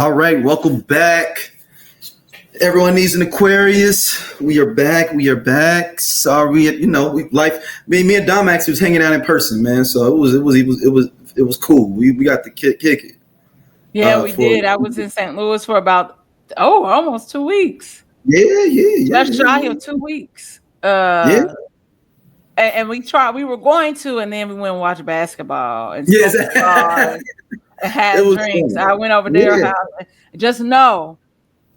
All right, welcome back. Everyone needs an Aquarius. We are back. Sorry, me and Dom actually was hanging out in person, man. So it was cool. We got to kick it. Yeah, we did. I was in St. Louis for about almost 2 weeks. Yeah. Just shy of 2 weeks. And we were going to, and then we went and watched basketball and had drinks. Fun. I went over their house. Just know,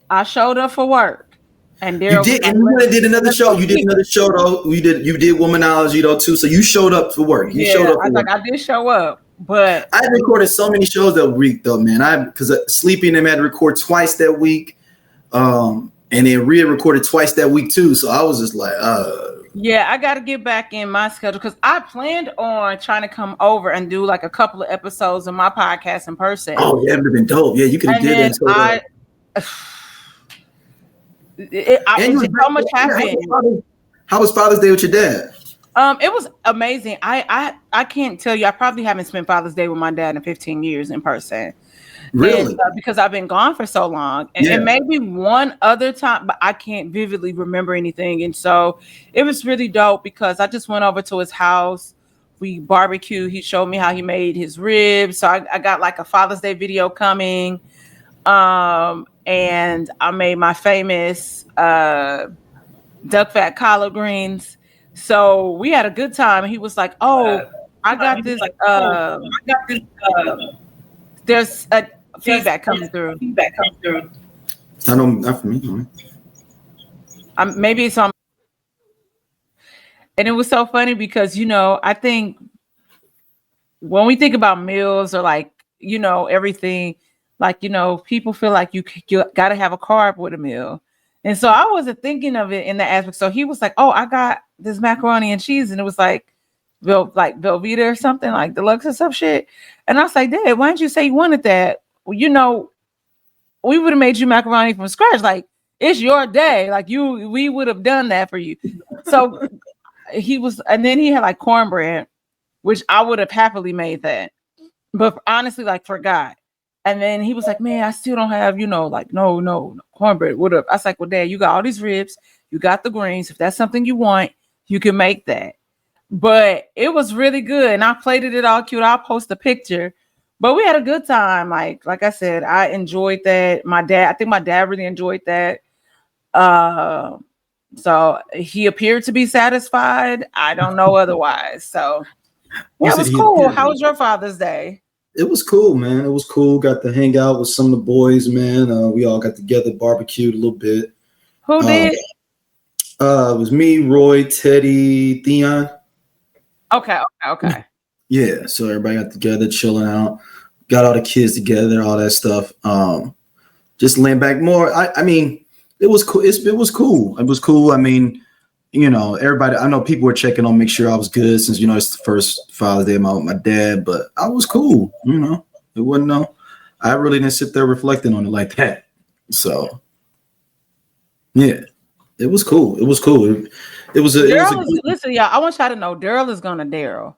I showed up for work, and there you did. And you did another show. You did another show though. You did Womanology though too. So you showed up for work. You showed up. I did show up, but I recorded so many shows that week though, man. Because Sleeping them had to record twice that week, and then Rhea recorded twice that week too. So I was just like, Yeah, I got to get back in my schedule because I planned on trying to come over and do like a couple of episodes of my podcast in person. Oh, yeah, it would have been dope. Yeah, you could have did it. So much happened. How was Father's Day with your dad? It was amazing. I can't tell you. I probably haven't spent Father's Day with my dad in 15 years in person. Really? And, because I've been gone for so long. And maybe one other time, but I can't vividly remember anything. And so it was really dope because I just went over to his house. We barbecued. He showed me how he made his ribs. So I got like a Father's Day video coming. And I made my famous duck fat collard greens. So we had a good time. And he was like, I got this. There's a feedback coming through. I don't. Not for me. Maybe it's on. And it was so funny because I think when we think about meals or like everything, like people feel like you got to have a carb with a meal, and so I wasn't thinking of it in that aspect. So he was like, "Oh, I got this macaroni and cheese," and it was like Velveeta or something like deluxe or some shit. And I was like, Dad, why didn't you say you wanted that? Well, we would have made you macaroni from scratch. Like, it's your day. Like we would have done that for you. So and then he had like cornbread, which I would have happily made that. But honestly, like forgot. And then he was like, man, I still don't have, no cornbread. What up? I was like, well, Dad, you got all these ribs. You got the greens. If that's something you want, you can make that. But it was really good, and I plated it all cute. I'll post a picture, but we had a good time. Like I said, I enjoyed that. I think my dad really enjoyed that. So he appeared to be satisfied. I don't know otherwise. So yeah, it was cool. How was your Father's Day? It was cool, man. It was cool. Got to hang out with some of the boys, man. We all got together, barbecued a little bit. Who did? It was me, Roy, Teddy, Theon. Okay. Yeah, so everybody got together, chilling out, got all the kids together, all that stuff. Just laying back more. I mean, it was cool. It was cool. It was cool. I mean, everybody. I know people were checking on, make sure I was good, since it's the first Father's Day with my dad. But I was cool. It wasn't I really didn't sit there reflecting on it like that. So, yeah. It was cool. Listen, y'all. I want y'all to know Daryl is gonna Daryl.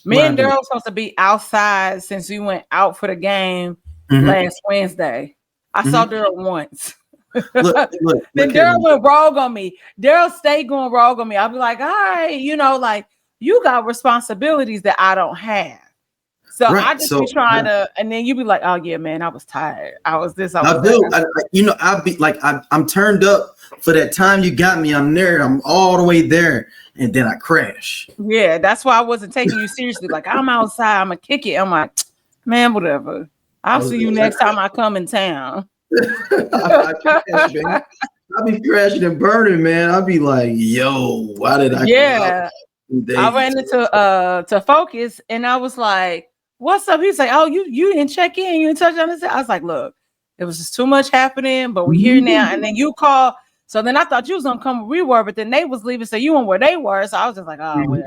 Me and Daryl were supposed to be outside since we went out for the game last Wednesday. I saw Daryl once. Look, then Daryl went rogue on me. Daryl stayed going rogue on me. I'll be like, all right, like you got responsibilities that I don't have. So I just be trying to, and then you be like, oh yeah, man, I was tired. I was this. I'll be like, I'm turned up for that time you got me. I'm there. I'm all the way there, and then I crash. Yeah, that's why I wasn't taking you seriously. Like I'm outside, I'm gonna kick it. I'm like, man, whatever. I'll see you next time I come in town. I be crashing and burning, man. I'll be like, yo, why did I? Yeah, I ran into to Focus, and I was like, what's up? He's like, oh, you didn't check in, you didn't touch on this. I was like, look, it was just too much happening, but we're here now. And then you call. So then I thought you was gonna come where we were, but then they was leaving, so you weren't where they were. So I was just like, oh, well,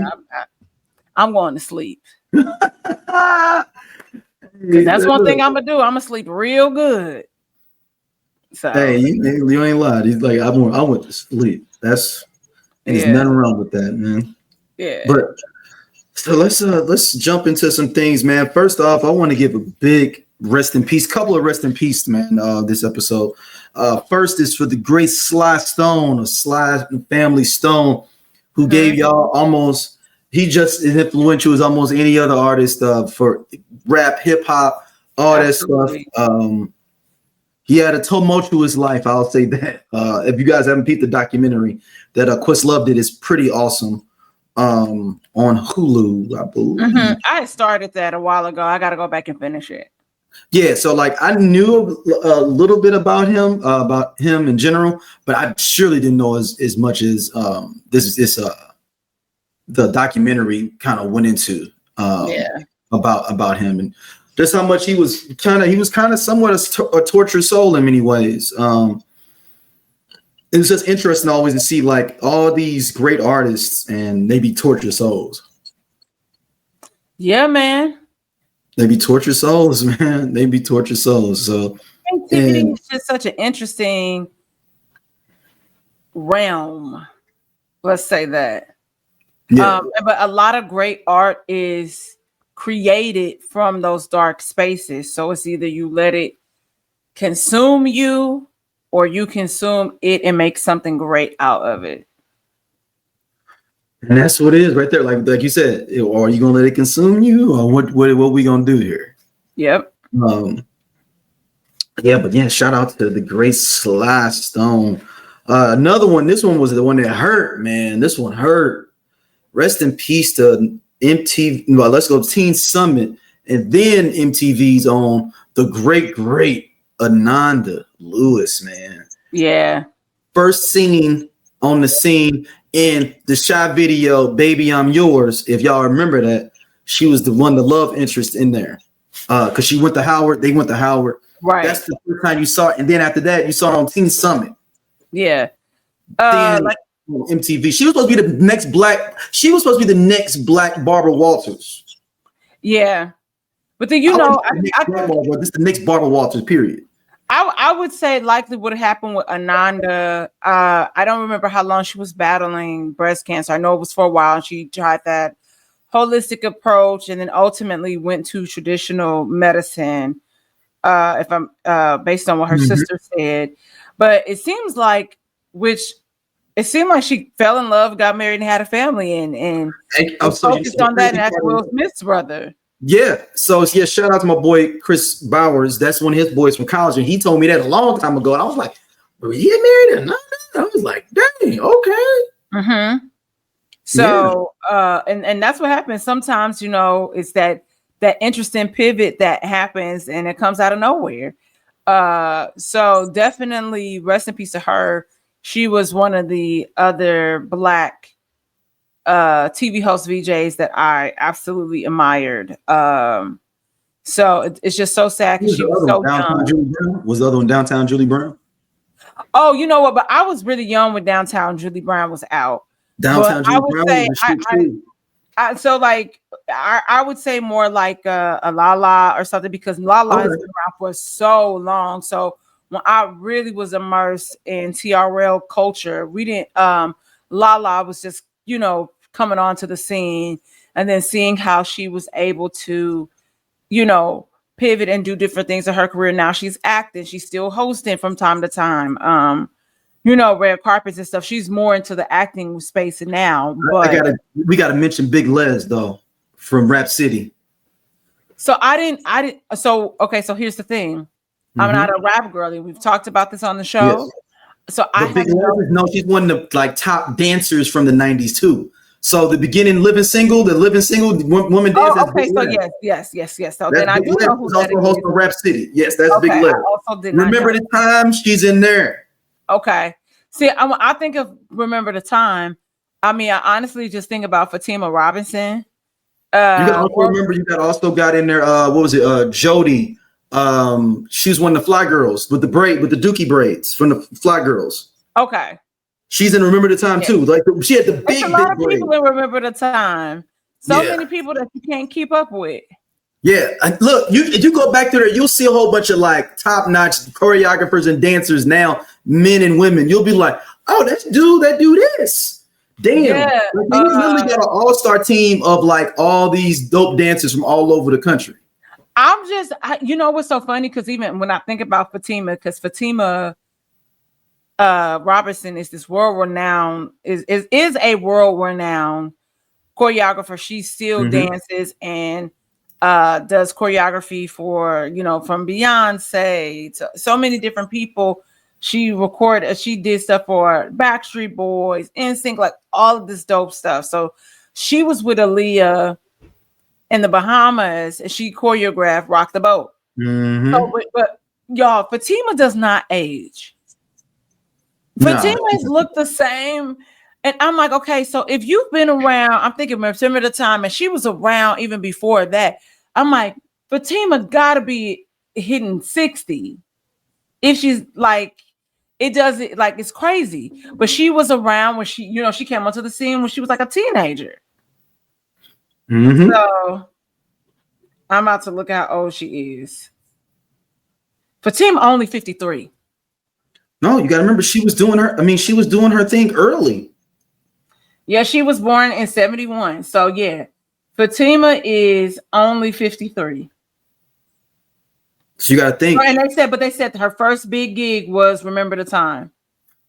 I'm going to sleep. That's one thing I'm gonna do. I'm gonna sleep real good. So hey, you ain't lied. He's like, I went to sleep. There's nothing wrong with that, man. Yeah. But so let's jump into some things, man. First off, I want to give a big rest in peace. Couple of rest in peace, man. This episode. First is for the great Sly Stone, or Sly Family Stone, who gave y'all almost. He just as influential as almost any other artist for rap, hip hop, all Absolutely. That stuff. He had a tumultuous life. I'll say that. If you guys haven't peeped the documentary that Questlove did, is pretty awesome. On Hulu, I believe. I started that a while ago. I got to go back and finish it. Yeah, so like I knew a little bit about him in general, but I surely didn't know as much as the documentary kind of went into about him, and just how much he was kind of somewhat a tortured soul in many ways. It was just interesting always to see like all these great artists and they be tortured souls. Yeah, man. They be tortured souls, man. They be tortured souls. So creativity is just such an interesting realm. Let's say that. Yeah. But a lot of great art is created from those dark spaces. So it's either you let it consume you or you consume it and make something great out of it. And that's what it is right there. Like you said, are you gonna let it consume you, or what we gonna do here? Yep. Shout out to the great Sly Stone. Another one. This one was the one that hurt, man. This one hurt. Rest in peace to MTV. Well, let's go Teen Summit, and then MTV's on the great Ananda Lewis, man. Yeah. First singing on the scene in the Shy video, Baby I'm Yours. If y'all remember that, she was the love interest in there. Because she went to Howard. They went to Howard. Right. That's the first time you saw it. And then after that, you saw it on Teen Summit. Yeah. Then MTV. She was supposed to be the next black Barbara Walters. Yeah. But then, this is the next Barbara Walters, period. I would say likely what happened with Ananda. I don't remember how long she was battling breast cancer. I know it was for a while, and she tried that holistic approach, and then ultimately went to traditional medicine. If I'm based on what her sister said, but it seems like she fell in love, got married, and had a family, and focused on that. And that's Will Smith's brother. Yeah. So shout out to my boy Chris Bowers. That's one of his boys from college, and he told me that a long time ago. And I was like, "Were you married or not?" I was like, "Dang, okay." So, and that's what happens sometimes. It's that interesting pivot that happens, and it comes out of nowhere. So definitely rest in peace to her. She was one of the other Black TV host VJs that I absolutely admired. So it's just so sad because she was so young. Was the other one Downtown Julie Brown? Oh, you know what? But I was really young when Downtown Julie Brown was out. Downtown Julie Brown. I would say more like a Lala or something, because Lala has been around for so long. So when I really was immersed in TRL culture, we didn't. Lala was just coming onto the scene, and then seeing how she was able to, pivot and do different things in her career. Now she's acting, she's still hosting from time to time. Red carpets and stuff. She's more into the acting space now. But we gotta mention Big Les though, from Rap City. So I didn't. So here's the thing. I'm not a rap girly. We've talked about this on the show. Yes. So she's one of the top dancers from the 90s too. So the beginning Living Single woman dance. Oh, okay. So yes. So then I do know who that is. Also Rap City. Yes, that's Big Les. Remember the Time? She's in there. Okay. See, I think of Remember the Time. I mean, I honestly just think about Fatima Robinson. You also got in there. What was it? Jody. She's one of the Fly Girls with the Dookie braids from the Fly Girls. Okay. She's in Remember the Time too. Like she had the big. There's a lot of people in Remember the Time. Many people that you can't keep up with. Yeah, look, if you go back there, you'll see a whole bunch of like top-notch choreographers and dancers now, men and women. You'll be like, oh, that do this. Damn. Yeah. Like, we literally got an all-star team of like all these dope dancers from all over the country. You know what's so funny? Because even when I think about Fatima, because Fatima Robinson is this world renowned, is a world renowned choreographer. She still dances and does choreography for, from Beyonce to so many different people. She did stuff for Backstreet Boys, NSYNC, like all of this dope stuff. So she was with Aaliyah in the Bahamas and she choreographed Rock the Boat. So, but y'all, Fatima does not age. Fatima's look the same. And I'm like, okay, so if you've been around, I'm thinking remember the time, and she was around even before that. I'm like, Fatima gotta be hitting 60. If she's like, it does it like it's crazy. But she was around when she came onto the scene when she was like a teenager. So I'm about to look how old she is. Fatima only 53. No, you gotta remember she was doing her thing early. Yeah, she was born in 71. So yeah, Fatima is only 53. So you gotta think. And they said her first big gig was Remember the Time.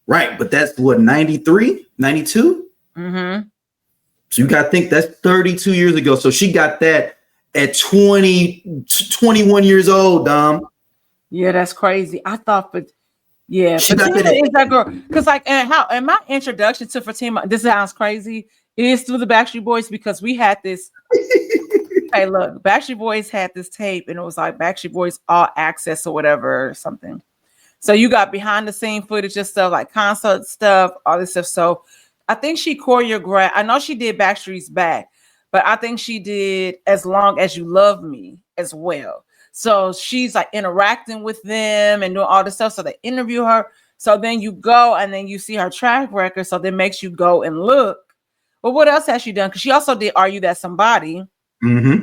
Right, but that's what, 93, 92? So you gotta think that's 32 years ago. So she got that at 21 years old, Dom. Yeah, that's crazy. I thought, but yeah, Fatima is that girl. Because and my introduction to Fatima, this sounds crazy, is through the Backstreet Boys, because we had this. Hey, look, Backstreet Boys had this tape, and it was like Backstreet Boys All Access or whatever or something. So you got behind the scene footage and stuff, like concert stuff, all this stuff. So I think she choreographed. I know she did Backstreet's Back, but I think she did As Long As You Love Me as well. So she's like interacting with them and doing all this stuff. So they interview her. So then you go and then you see her track record. So that makes you go and look. But what else has she done? Because she also did Are You That Somebody?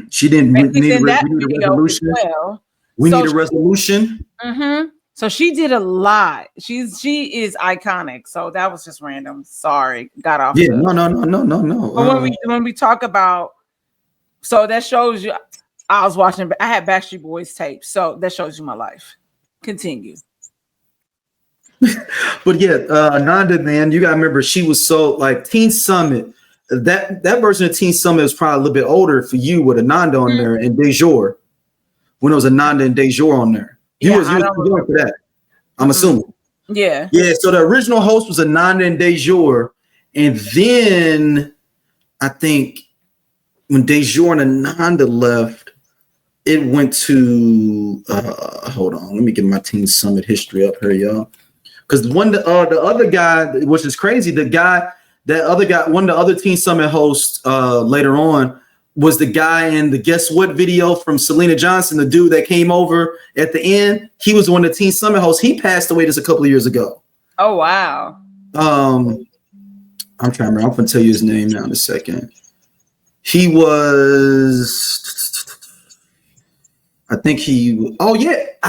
She didn't need a resolution. Well. We need a resolution. So she did a lot. She is iconic. So that was just random. Sorry, got off. Yeah, no. But when we talk about, so that shows you. I was watching. I had Backstreet Boys tape, so that shows you my life. Continue. But yeah, Ananda, man, you gotta remember she was so like Teen Summit. That version of Teen Summit was probably a little bit older for you with Ananda on there and Dejour. When it was Ananda and Dejour on there, you was young for that. I'm assuming. Yeah. So the original host was Ananda and Dejour, and then I think when Dejour and Ananda left, it went to hold on, let me get my Teen Summit history up here, y'all. Because the other guy, which is crazy, one of the other Teen Summit hosts later on was the guy in the Guess What video from Selena Johnson, the dude that came over at the end. He was one of the Teen Summit hosts. He passed away just a couple of years ago. Oh wow. I'm trying to remember. I'm going to tell you his name now in a second. He was. I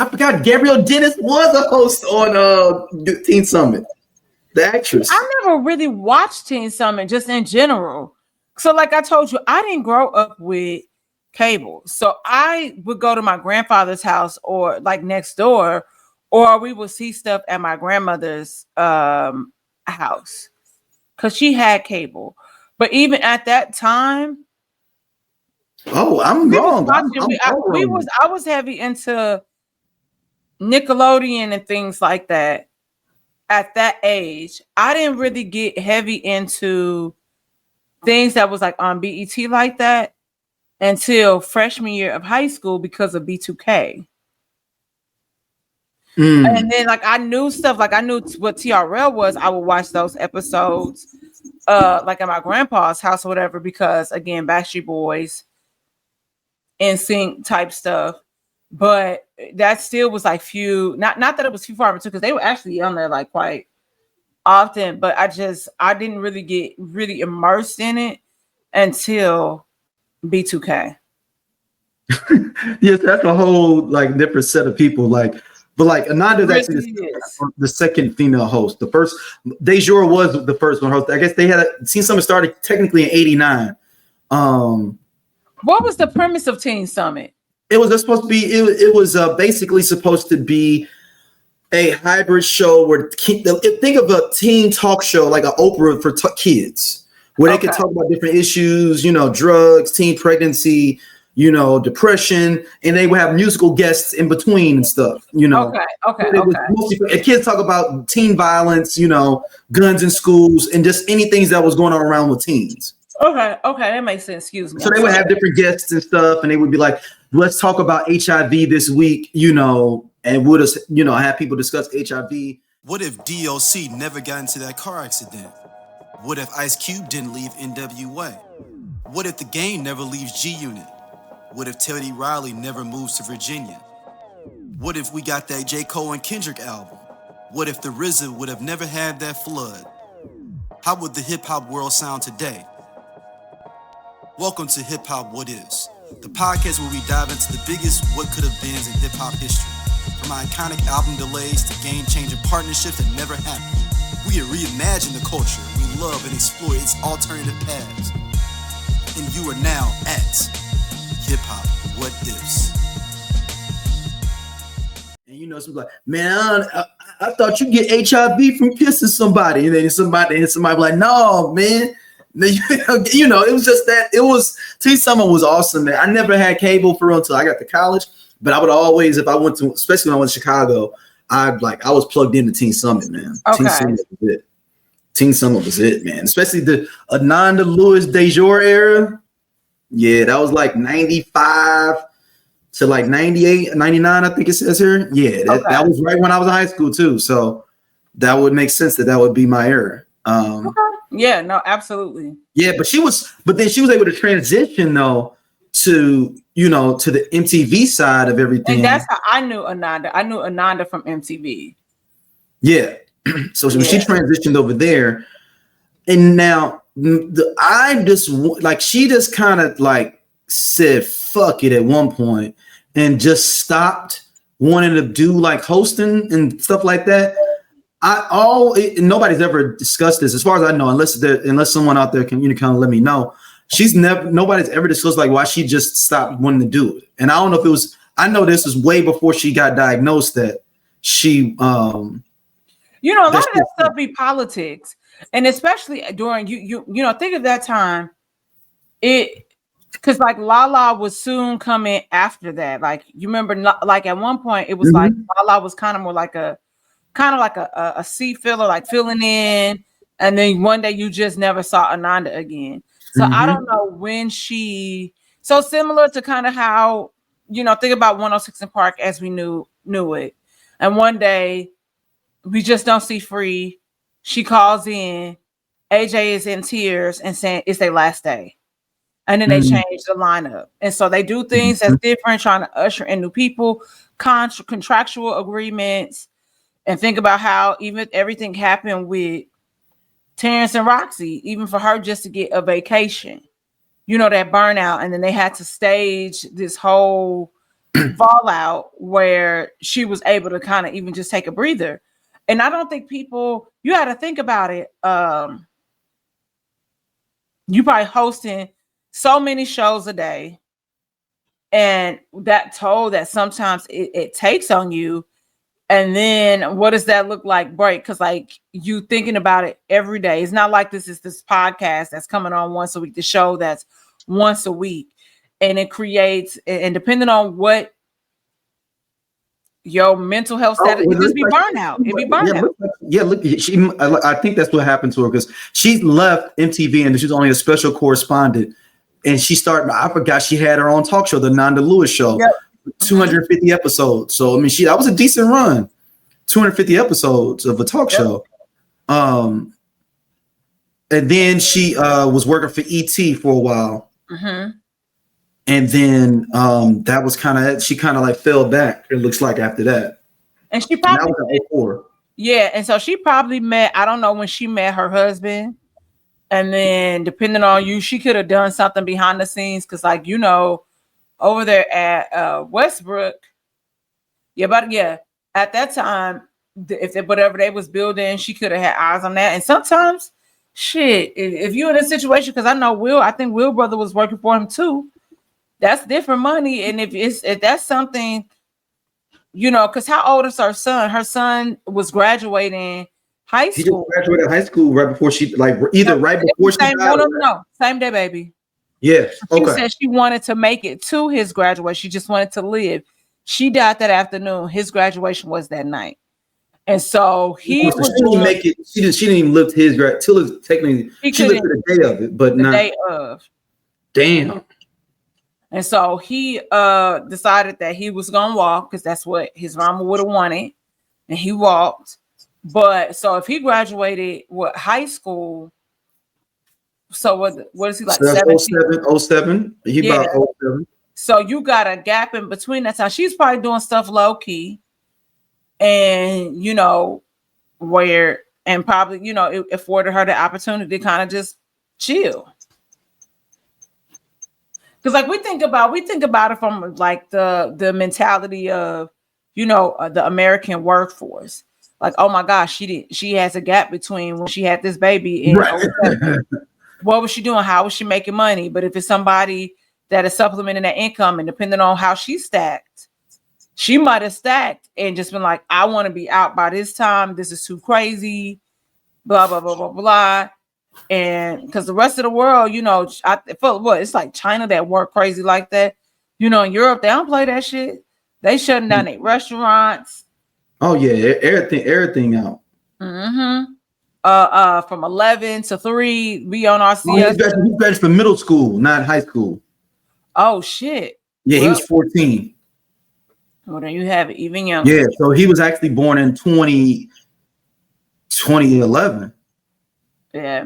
forgot Gabrielle Dennis was a host on Teen Summit. The actress. I never really watched Teen Summit just in general. So like I told you, I didn't grow up with cable. So I would go to my grandfather's house or like next door, or we would see stuff at my grandmother's house because she had cable. But even at that time, I'm wrong. I was heavy into Nickelodeon and things like that at that age. I didn't really get heavy into things that was like on BET like that until freshman year of high school because of B2K. And then like I knew stuff, like I knew what TRL was. I would watch those episodes like at my grandpa's house or whatever, because again, Backstreet Boys, NSYNC type stuff, but that still was like few, not that it was few far between, because they were actually on there like quite often, but I didn't really get really immersed in it until B2K. Yes, that's a whole like different set of people. Like, but like Ananda's actually the second female host. The first, Dejour was the first one host. I guess they had Teen Summit started technically in '89. What was the premise of Teen Summit? It was just supposed to be. It was basically supposed to be a hybrid show where think of a teen talk show like an Oprah for kids, where they could talk about different issues, drugs, teen pregnancy, depression, and they would have musical guests in between and stuff. Kids talk about teen violence, guns in schools, and just anything that was going on around with teens. Okay, that makes sense. Excuse me. So they would have different guests and stuff, and they would be like, "Let's talk about HIV this week," and would have people discuss HIV. What if DOC never got into that car accident? What if Ice Cube didn't leave NWA? What if the Game never leaves G-Unit? What if Teddy Riley never moves to Virginia? What if we got that J. Cole and Kendrick album? What if the RZA would have never had that flood? How would the hip-hop world sound today? Welcome to Hip Hop What Is, the podcast where we dive into the biggest what could have beens in hip-hop history. From iconic album delays to game-changing partnerships that never happened, we reimagine the culture we love and explore its alternative paths. And you are now at Hip Hop What Is. And some like, man, I thought you get HIV from kissing somebody, and then somebody like, no, man. It was just that. It was Teen Summit was awesome, man. I never had cable for real until I got to college. But I would always, if I went to, especially when I went to Chicago, I was plugged into Teen Summit, man. Okay. Teen Summit was it, man. Especially the Ananda Louis DeJour era. Yeah, that was like 95 to like 98, 99, I think it says here. Yeah, that was right when I was in high school too. So that would make sense that would be my era. Yeah, no, absolutely. Yeah, but then she was able to transition though to the MTV side of everything. And that's how I knew Ananda. I knew Ananda from MTV. Yeah. So when she transitioned over there, and now she just kind of like said fuck it at one point and just stopped wanting to do like hosting and stuff like that. Nobody's ever discussed this, as far as I know, unless someone out there can kind of let me know. Nobody's ever discussed like why she just stopped wanting to do it. And I don't know if it was. I know this was way before she got diagnosed that she. A lot of that stuff be politics, and especially during think of that time. Because like Lala was soon coming after that. Like you remember, like at one point it was like Lala was kind of like a seat filler, like filling in, and then one day you just never saw Ananda again. So I don't know when so similar to kind of how, think about 106 in Park as we knew it. And one day we just don't see Free. She calls in, AJ is in tears and saying it's their last day. And then they change the lineup. And so they do things that's different, trying to usher in new people, contractual agreements. And think about how even everything happened with Terrence and Roxy, even for her just to get a vacation, that burnout. And then they had to stage this whole fallout where she was able to kind of even just take a breather. And I don't think you had to think about it. You probably hosting so many shows a day. And that toll that sometimes it takes on you. And then what does that look like break? Because like you thinking about it every day. It's not like this is this podcast that's coming on once a week, the show that's once a week. And it creates, and depending on what your mental health status, it just be burnout. It'd be burnout. Look, I think that's what happened to her because she left MTV and she was only a special correspondent. And I forgot she had her own talk show, the Ananda Louis Show. Yep. 250 episodes. So that was a decent run. 250 episodes of a talk show. And then she was working for ET for a while. And then that was she kind of like fell back, it looks like, after that. And she probably that was in 2004. Yeah, and so she probably met, I don't know when she met her husband. And then depending on you, she could have done something behind the scenes because over there at Westbrook, at that time, whatever they was building, she could have had eyes on that. And sometimes, if you're in a situation, because I know I think Will brother was working for him too. that's different money. And if that's something, you know, because how old is her son? Her son was graduating high He just school. graduated high school right before she, like either right before she died. No, same day, baby. Yeah. Okay. She said she wanted to make it to his graduation. She just wanted to live. She died that afternoon. His graduation was that night. And so he was she didn't make it. She didn't even live to his grad till it's technically she lived to the day of it, but the not day of. Damn. And so he decided that he was gonna walk because that's what his mama would have wanted, and he walked. But so if he graduated high school, so what is he like? So 07. He about 07. So you got a gap in between that time. She's probably doing stuff low key, and you know and probably it afforded her the opportunity to kind of just chill. Because like we think about it from like the mentality of the American workforce. Like, oh my gosh, she has a gap between when she had this baby and what was she doing? How was she making money? But if it's somebody that is supplementing that income and depending on how she stacked, she might have stacked and just been like, I want to be out by this time. This is too crazy. Blah blah blah blah blah. And because the rest of the world, I felt it's like China that work crazy like that. In Europe, they don't play that shit. They shutting down their restaurants. Oh yeah, everything out. Mm-hmm. From 11 to 3, we on our CS. He graduated from middle school, not high school. Oh shit. Yeah, he was 14. Well, then you have it even younger. Yeah, so he was actually born in 2011. Yeah.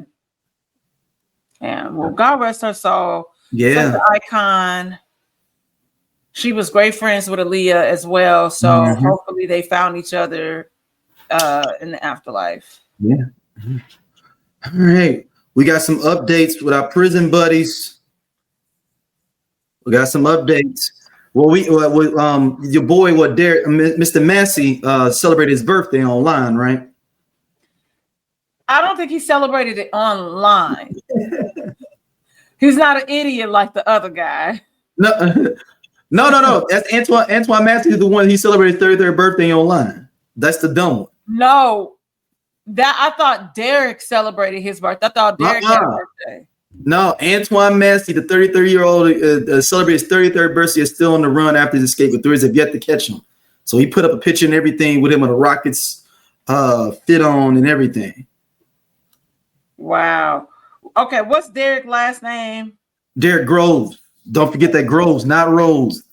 Yeah, well, God rest her soul. Yeah. Such an icon. She was great friends with Aaliyah as well. So hopefully they found each other in the afterlife. Yeah. All right. We got some updates with our prison buddies. We got some updates. Well, your boy, Derek, Mr. Massey, celebrated his birthday online, right? I don't think he celebrated it online. He's not an idiot like the other guy. No. That's Antoine Massey is the one he celebrated his 33rd birthday online. That's the dumb one. No, I thought Derek celebrated his birthday. I thought Derek had a birthday. No, Antoine Massey, the 33-year-old, celebrated his 33rd birthday, is still on the run after his escape, but authorities have yet to catch him. So he put up a picture and everything with him with the Rockets fit on and everything. Wow. Okay, what's Derek's last name? Derek Groves. Don't forget that Groves, not Rose.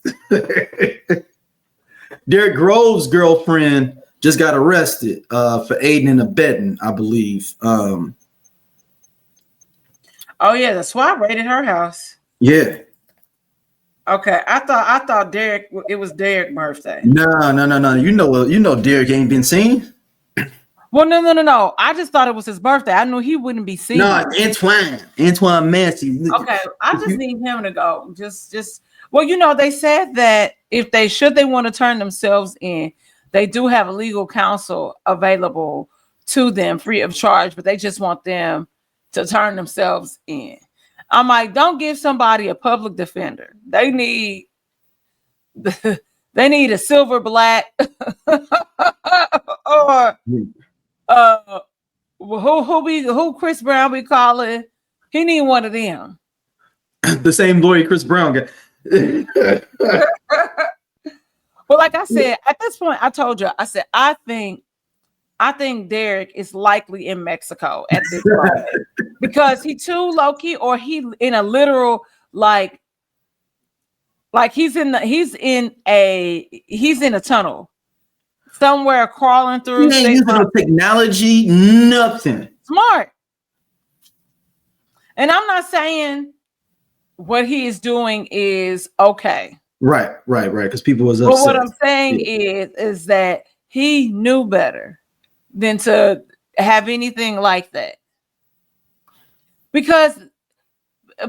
Derek Groves' girlfriend just got arrested for aiding and abetting, I believe. Oh yeah, the SWAT raided her house. Yeah. Okay, I thought Derek. It was Derek's birthday. No. You know Derek ain't been seen. Well, no. I just thought it was his birthday. I knew he wouldn't be seen. No, Antoine Massey. Okay, I just need him to go. Just. Well, they said that if they want to turn themselves in, they do have a legal counsel available to them free of charge, but they just want them to turn themselves in. I'm like, don't give somebody a public defender. They need a silver black or who Chris Brown we call it. He need one of them. The same lawyer Chris Brown got. Well, like I said, at this point, I told you, I said, I think Derek is likely in Mexico at this moment because he too low key, or he in a literal like he's in a tunnel somewhere crawling through. He ain't using no technology, nothing. Smart. And I'm not saying what he is doing is okay. Right. Because people was upset. But what I'm saying is that he knew better than to have anything like that. Because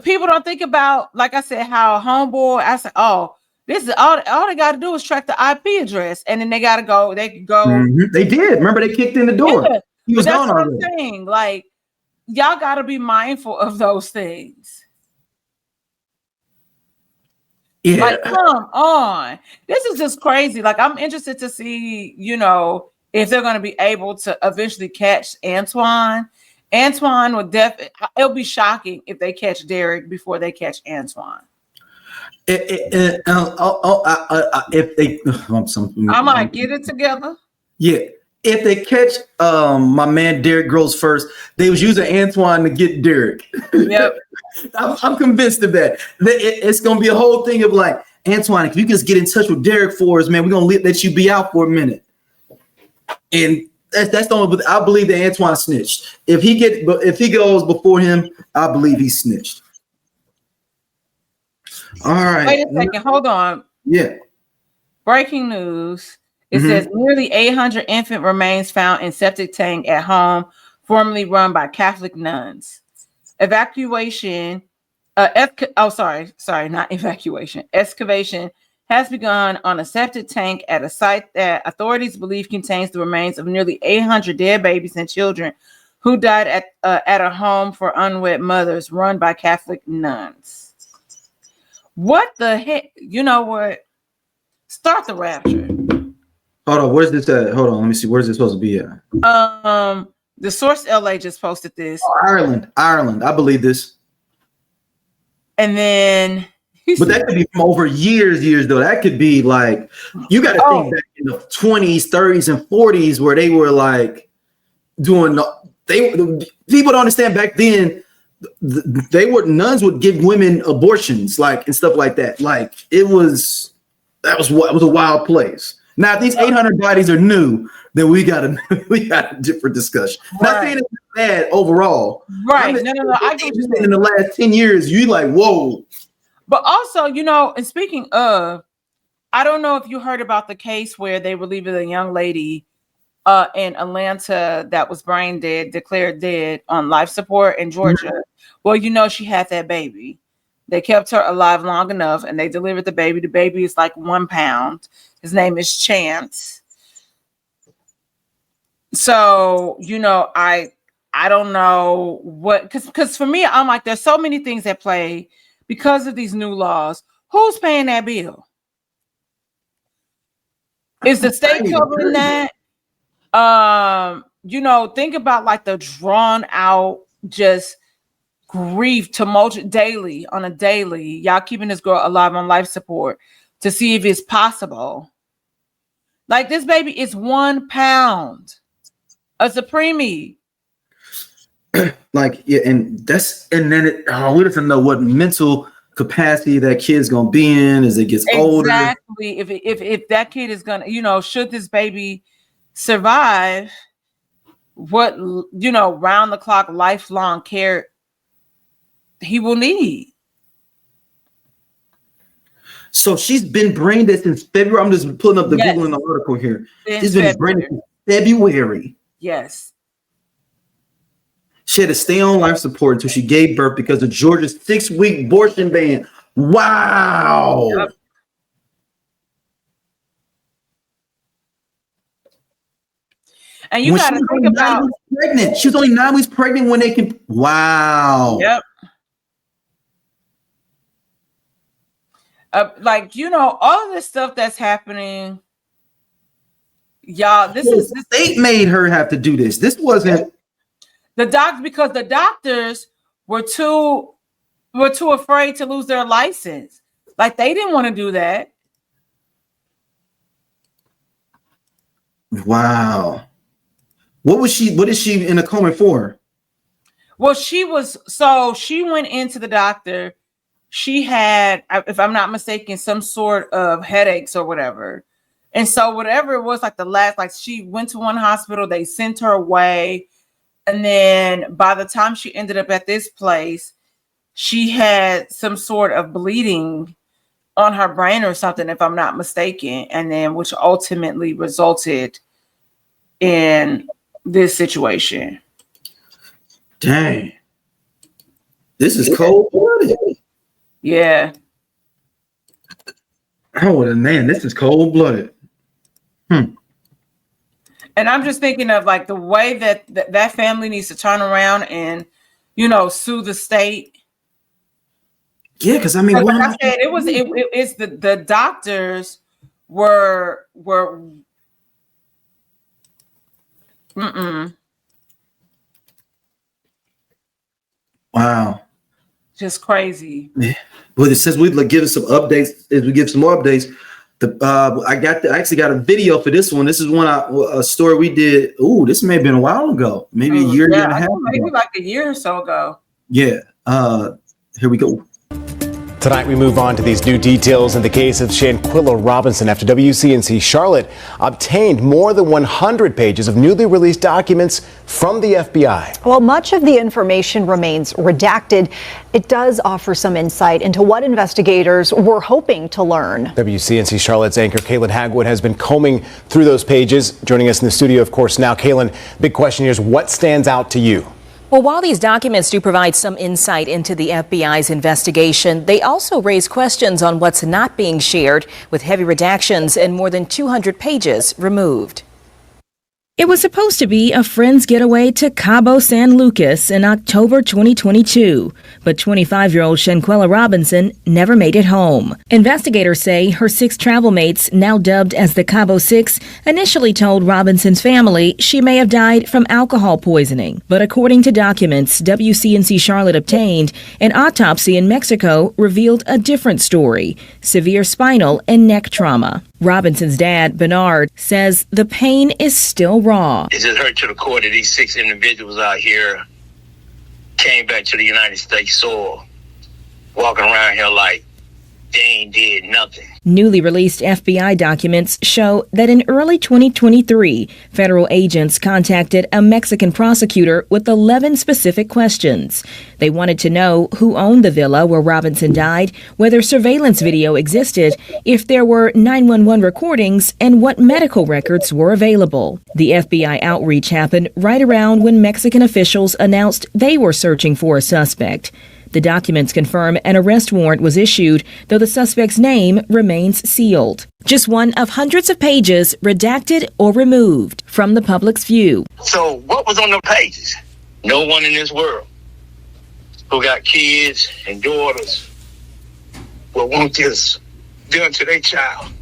people don't think about, like I said, how homeboy, I said, oh, this is all they got to do is track the IP address, and then they got to go. They could go. Mm-hmm. They did. Remember, they kicked in the door. Yeah, he was that's gone what already. I'm saying. Like, y'all got to be mindful of those things. Yeah. Like, come on. This is just crazy. Like, I'm interested to see, if they're going to be able to eventually catch Antoine. Antoine would it'll be shocking if they catch Derek before they catch Antoine. If they, I might get it together. Yeah. If they catch my man Derek Gross first, they was using Antoine to get Derek. Yep. I'm convinced of that. It's gonna be a whole thing of like, Antoine, if you just get in touch with Derek for us, man, we're gonna let you be out for a minute. And that's the only. I believe that Antoine snitched. If he goes before him, I believe he snitched. All right. Wait a second. Hold on. Yeah. Breaking news. It says nearly 800 infant remains found in septic tank at home, formerly run by Catholic nuns. Evacuation. Not evacuation. Excavation has begun on a septic tank at a site that authorities believe contains the remains of nearly 800 dead babies and children who died at a home for unwed mothers run by Catholic nuns. What the heck? You know what? Start the rapture. Hold on, where's this at? Hold on, let me see. Where's this supposed to be at? The Source LA just posted this. Oh, Ireland. I believe this. And then, but that could be from over years though. That could be like, you got to think back in the 20s, 30s, and 40s where they were like doing. People don't understand back then. Nuns would give women abortions, like, and stuff like that. Like it was a wild place. Now, if these 800 bodies are new, then we got a different discussion. Right. Not saying it's bad overall. Right. No. I get you in the last 10 years, you like, whoa. But also, and speaking of, I don't know if you heard about the case where they were leaving a young lady in Atlanta that was brain dead, declared dead on life support in Georgia. Mm-hmm. Well, she had that baby. They kept her alive long enough and they delivered the baby. The baby is like 1 pound. His name is Chance. So, I don't know what, because for me, I'm like, there's so many things at play because of these new laws. Who's paying that bill? Is the state covering that? Think about like the drawn out, just grief, tumult daily on a daily. Y'all keeping this girl alive on life support to see if it's possible. Like this baby is 1 pound, a supreme. Like, yeah, and then we don't know what mental capacity that kid's gonna be in as it gets older. Exactly. If that kid is gonna, should this baby survive, what round the clock, lifelong care he will need. So she's been brain dead since February. I'm just pulling up the Googling the article here. She's been brain dead since February. Yes. She had to stay on life support until she gave birth because of Georgia's 6-week abortion ban. Wow. Yep. And you got to think about pregnant. She was only 9 weeks pregnant when they can. Wow. Yep. All of this stuff that's happening, y'all. The state made her have to do this. This wasn't because the doctors were too afraid to lose their license. Like they didn't want to do that. Wow. What is she in a coma for? Well, she went into the doctor. She had, if I'm not mistaken, some sort of headaches or whatever. And so whatever it was, she went to one hospital, they sent her away. And then by the time she ended up at this place, she had some sort of bleeding on her brain or something, if I'm not mistaken. And then which ultimately resulted in this situation. Dang. This is cold-blooded. Yeah. This is cold-blooded. And I'm just thinking of like the way that family needs to turn around and, sue the state. Yeah, because I mean, like I said, it's the doctors were wow. just crazy. Yeah. Well, it says we'd like give us some updates. As we give some more updates, I actually got a video for this one. This is a story we did. Ooh, this may have been a while ago, maybe a year Yeah, and a I half think maybe ago. like a year or so ago. Yeah. Here we go. Tonight, we move on to these new details in the case of Shanquella Robinson after WCNC Charlotte obtained more than 100 pages of newly released documents from the FBI. While much of the information remains redacted, it does offer some insight into what investigators were hoping to learn. WCNC Charlotte's anchor Caitlin Hagwood has been combing through those pages. Joining us in the studio, of course, now. Caitlin, big question here is what stands out to you? Well, while these documents do provide some insight into the FBI's investigation, they also raise questions on what's not being shared, with heavy redactions and more than 200 pages removed. It was supposed to be a friend's getaway to Cabo San Lucas in October 2022, but 25-year-old Shanquella Robinson never made it home. Investigators say her 6 travel mates, now dubbed as the Cabo Six, initially told Robinson's family she may have died from alcohol poisoning. But according to documents WCNC Charlotte obtained, an autopsy in Mexico revealed a different story: severe spinal and neck trauma. Robinson's dad, Bernard, says the pain is still raw. It just hurt to the core that these 6 individuals out here came back to the United States soil, walking around here like they ain't did nothing. Newly released FBI documents show that in early 2023, federal agents contacted a Mexican prosecutor with 11 specific questions. They wanted to know who owned the villa where Robinson died, whether surveillance video existed, if there were 911 recordings, and what medical records were available. The FBI outreach happened right around when Mexican officials announced they were searching for a suspect. The documents confirm an arrest warrant was issued, though the suspect's name remains sealed. Just one of hundreds of pages redacted or removed from the public's view. So what was on the pages? No one in this world who got kids and daughters will want this done to their child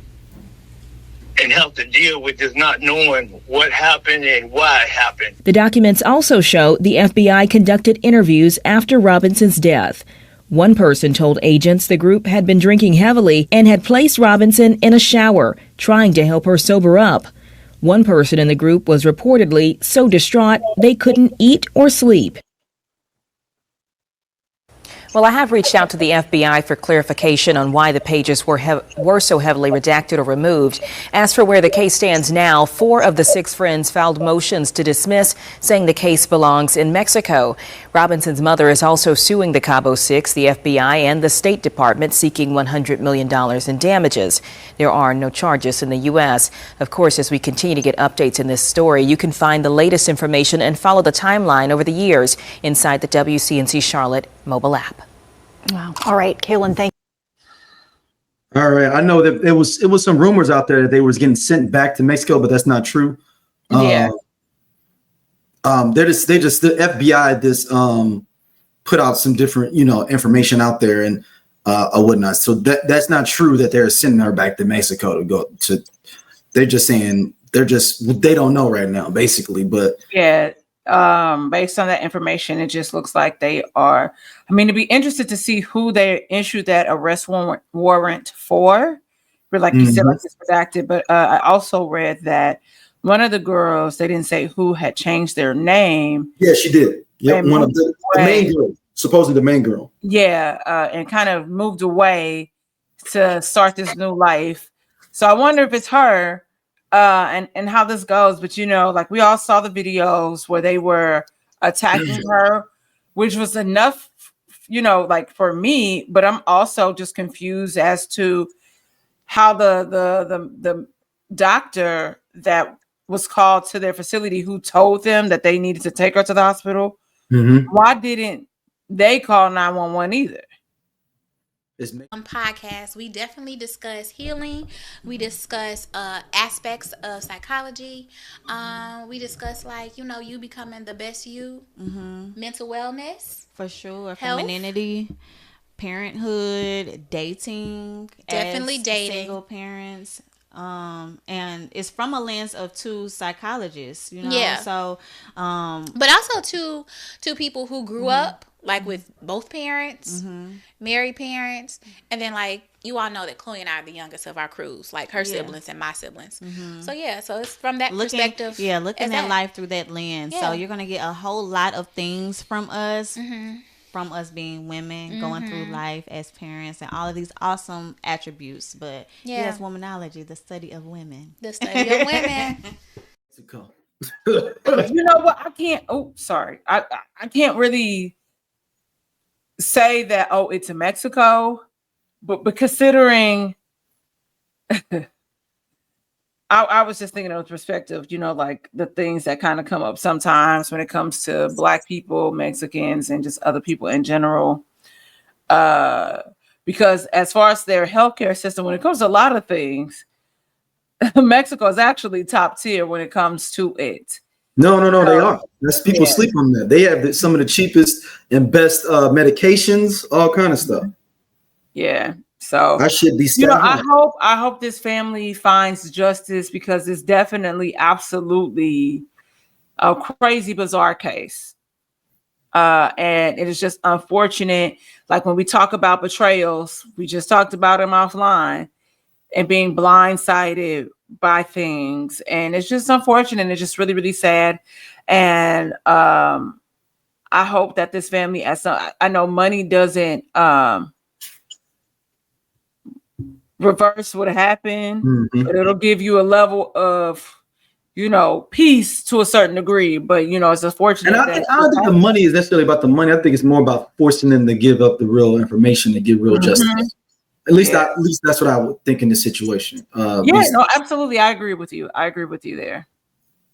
and have to deal with this not knowing what happened and why it happened. The documents also show the FBI conducted interviews after Robinson's death. One person told agents the group had been drinking heavily and had placed Robinson in a shower, trying to help her sober up. One person in the group was reportedly so distraught they couldn't eat or sleep. Well, I have reached out to the FBI for clarification on why the pages were so heavily redacted or removed. As for where the case stands now, 4 of the 6 friends filed motions to dismiss, saying the case belongs in Mexico. Robinson's mother is also suing the Cabo Six, the FBI, and the State Department, seeking $100 million in damages. There are no charges in the U.S. Of course, as we continue to get updates in this story, you can find the latest information and follow the timeline over the years inside the WCNC Charlotte mobile app. Wow. All right, Caitlin, thank you. All right. I know that it was some rumors out there that they was getting sent back to Mexico, but that's not true. Yeah. The FBI put out some different, information out there and whatnot. So that's not true that they're sending her back to Mexico to go to. They're just saying they don't know right now, basically. But yeah, based on that information, it just looks like they are. I mean, to be interested to see who they issued that arrest warrant for. But like you said, like it's redacted. But I also read that one of the girls, they didn't say who had changed their name. Yeah, she did. Yeah, one of the main girl, supposedly the main girl. Yeah, and kind of moved away to start this new life. So I wonder if it's her and how this goes. But, like we all saw the videos where they were attacking her, which was enough, like for me. But I'm also just confused as to how the doctor that was called to their facility who told them that they needed to take her to the hospital. Why didn't they call 911 either? Podcast, we definitely discuss healing. We discuss aspects of psychology. We discuss you becoming the best you, mental wellness, for sure, health. femininity, parenthood, dating, Definitely as dating. single parents. And it's from a lens of two psychologists, you know. Yeah. So, but also two people who grew up like with both parents, married parents, and then like you all know that Chloe and I are the youngest of our crews, like her siblings and my siblings. So yeah, so it's from that perspective. Yeah, looking at life through that lens. Yeah. So you're gonna get a whole lot of things from us. From us being women, going through life as parents, and all of these awesome attributes. But yes, womanology, the study of women. The study of women. You know what? I can't. Oh, sorry. I can't really say that. Oh, it's in Mexico, but considering, I was just thinking of perspective. You know, like the things that kind of come up sometimes when it comes to Black people, Mexicans, and just other people in general. Because as far as their healthcare system, when it comes to a lot of things, Mexico is actually top tier when it comes to it. No, they are. That's people sleep on that. They have some of the cheapest and best medications, all kind of stuff. Yeah. So I should be. You know, I hope this family finds justice, because it's definitely, absolutely a crazy, bizarre case. And it is just unfortunate. Like when we talk about betrayals, we just talked about them offline, and being blindsided by things, and it's just unfortunate. It's just really, really sad. And I hope that this family, I know money doesn't reverse what happened, but it'll give you a level of, you know, peace to a certain degree. But you know, it's unfortunate. And I don't think the money is necessarily about the money. I think it's more about forcing them to give up the real information to get real justice. At least that's what I would think in this situation. No, absolutely. I agree with you. There.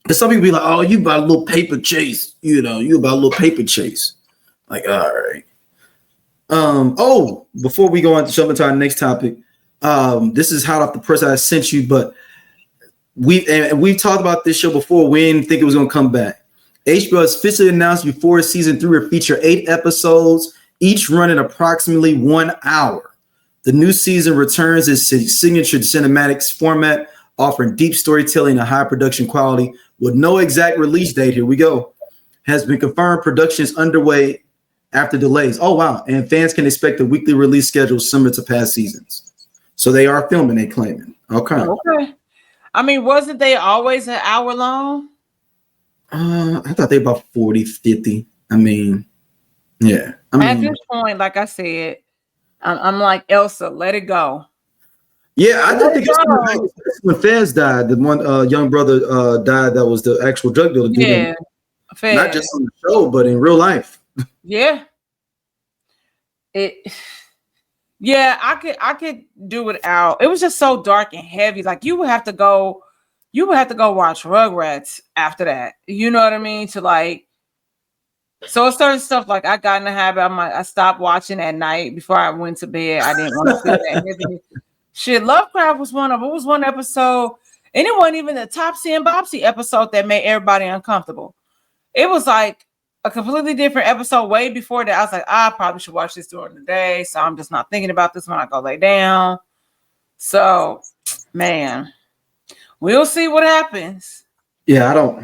Because some people be like, "Oh, you about a little paper chase." You know, you about a little paper chase. Like, all right. Before we go on to jump into our next topic, this is hot off the press I sent you, but we've talked about this show before. We didn't think it was going to come back. HBO has officially announced before season 3 will feature 8 episodes, each running approximately 1 hour. The new season returns its signature cinematics format, offering deep storytelling and high production quality with no exact release date. Here we go. Has been confirmed. Production is underway after delays. Oh, wow. And fans can expect a weekly release schedule similar to past seasons. So they are filming, they claiming. Okay. I mean, wasn't they always an hour long? I thought they were about 40, 50. I mean, yeah. At this point, like I said, I'm like, Elsa, let it go. Yeah, I don't think it's when Fez died. The one young brother died that was the actual drug dealer. Yeah, Fez. Not just on the show, but in real life. Yeah. I could do without. It was just so dark and heavy. Like you would have to go watch Rugrats after that. You know what I mean? To like, so it's certain stuff like I got in the habit. I stopped watching at night before I went to bed. I didn't want to see that heavy shit. Lovecraft was one of them. It was one episode, and it wasn't even the Topsy and Bopsy episode that made everybody uncomfortable. It was like a completely different episode way before that. I was like, I probably should watch this during the day, so I'm just not thinking about this when I go lay down. So, man, we'll see what happens. Yeah,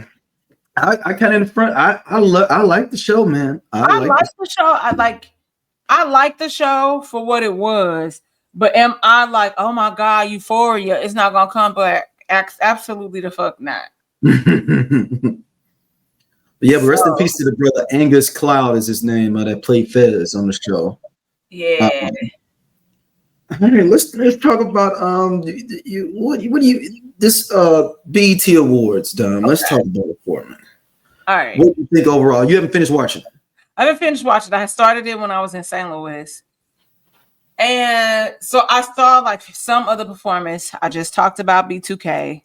I kind of in front. I like the show, man. I like the show. I like the show for what it was. But am I like, oh my God, Euphoria? It's not gonna come back. Absolutely the fuck not. Yeah, but rest in peace to the brother. Angus Cloud is his name. That played Fez on the show. Yeah. All right, let's talk about what do you this BET Awards, Dom. Okay. Let's talk about it for a minute. All right. What do you think overall? You haven't finished watching it. I haven't finished watching it. I started it when I was in St. Louis. And so I saw like some other performance. I just talked about B2K.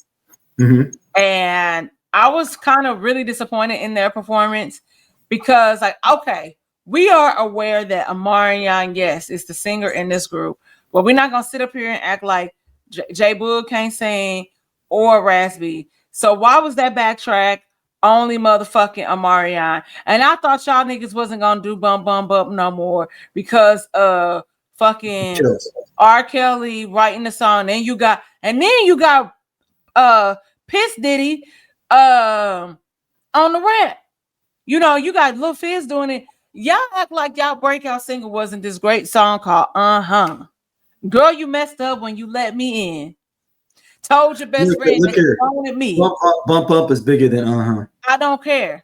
And I was kind of really disappointed in their performance because, like, okay, we are aware that Amerie, yes, is the singer in this group, but we're not going to sit up here and act like J Boog can't sing or Raspy. So why was that backtrack only motherfucking Amerie? And I thought y'all niggas wasn't going to do Bum Bum Bum no more because fucking R. Kelly writing the song. Then you got Piss Diddy on the rap. You know, you got Lil Fizz doing it. Y'all act like y'all breakout single wasn't this great song called Girl, you messed up when you let me in. Told your best friend that you wanted me. Bump up is bigger than I don't care.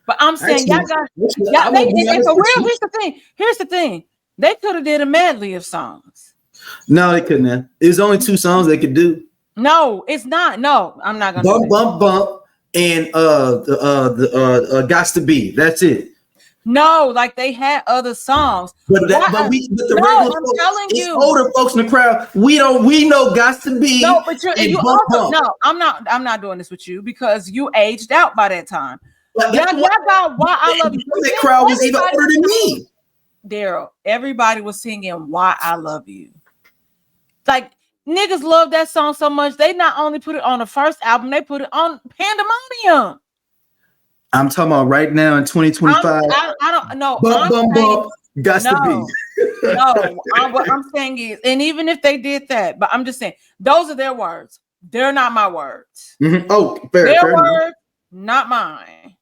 But I'm saying y'all got and for real, here's the thing. They could have did a medley of songs. No, they couldn't have. It was only 2 songs they could do. No, it's not. No, I'm not gonna bump and Gots to Be. That's it. No, like they had other songs. I'm telling you, older folks in the crowd, we know Gots to Be. No, but you also no, I'm not doing this with you because you aged out by that time. Y'all got Why I Love You. That crowd was even older than me. Daryl, everybody was singing Why I Love You. Like niggas love that song so much, they not only put it on the first album, they put it on Pandemonium. I'm talking about right now in 2025. I don't know. Bump, Gots to Be. What I'm saying is, and even if they did that, but I'm just saying, those are their words. They're not my words. Mm-hmm. Oh, fair words, not mine.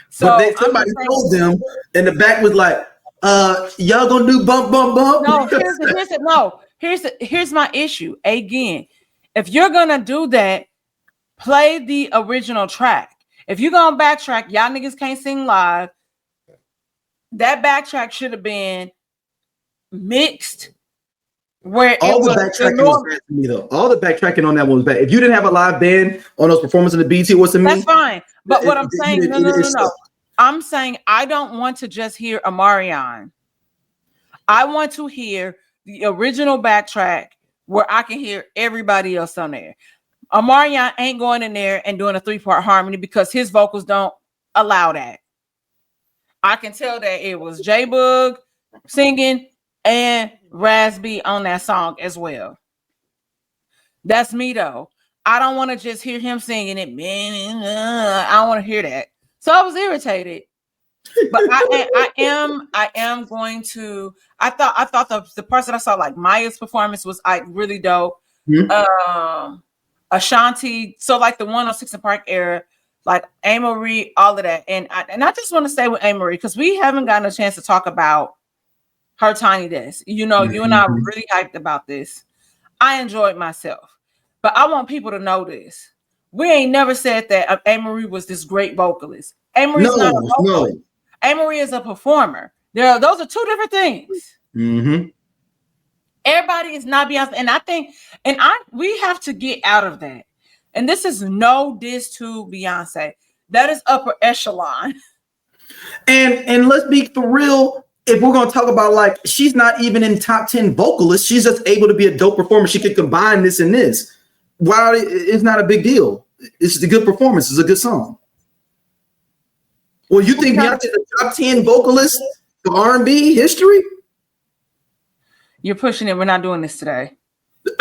So but somebody told them, and the back was like, y'all gonna do bump. No, here's my issue. Again, if you're gonna do that, play the original track. If you're gonna backtrack, y'all niggas can't sing live. That backtrack should have been mixed. Where all the backtracking was bad to me, though. All the backtracking on that one was bad. If you didn't have a live band on those performances in the BET, what's the mean? That's fine. But what I'm saying, no. I'm saying I don't want to just hear Amerie. I want to hear the original backtrack where I can hear everybody else on there. Amerie ain't going in there and doing a 3-part harmony because his vocals don't allow that. I can tell that it was J-Boog singing and Raspy on that song as well. That's me though. I don't want to just hear him singing it. I don't want to hear that. So I was irritated. But I am going to. I thought the person I saw like Maya's performance was like really dope. Mm-hmm. Ashanti, so like the 106 in Park era, like Amerie, all of that, and I just want to say with Amerie because we haven't gotten a chance to talk about her Tiny Desk. You know, you and I were really hyped about this. I enjoyed myself, but I want people to know this. We ain't never said that Amerie was this great vocalist. Amerie's not a vocalist. Amerie is a performer. Those are 2 different things. Mm-hmm. Everybody is not Beyonce, and I think, we have to get out of that. And this is no diss to Beyonce. That is upper echelon. And let's be for real. If we're gonna talk about like she's not even in top 10 vocalists, she's just able to be a dope performer. She could combine this and this. While it's not a big deal, it's just a good performance. It's a good song. Well, you think Beyonce's a top 10 vocalist for R&B history? You're pushing it. We're not doing this today.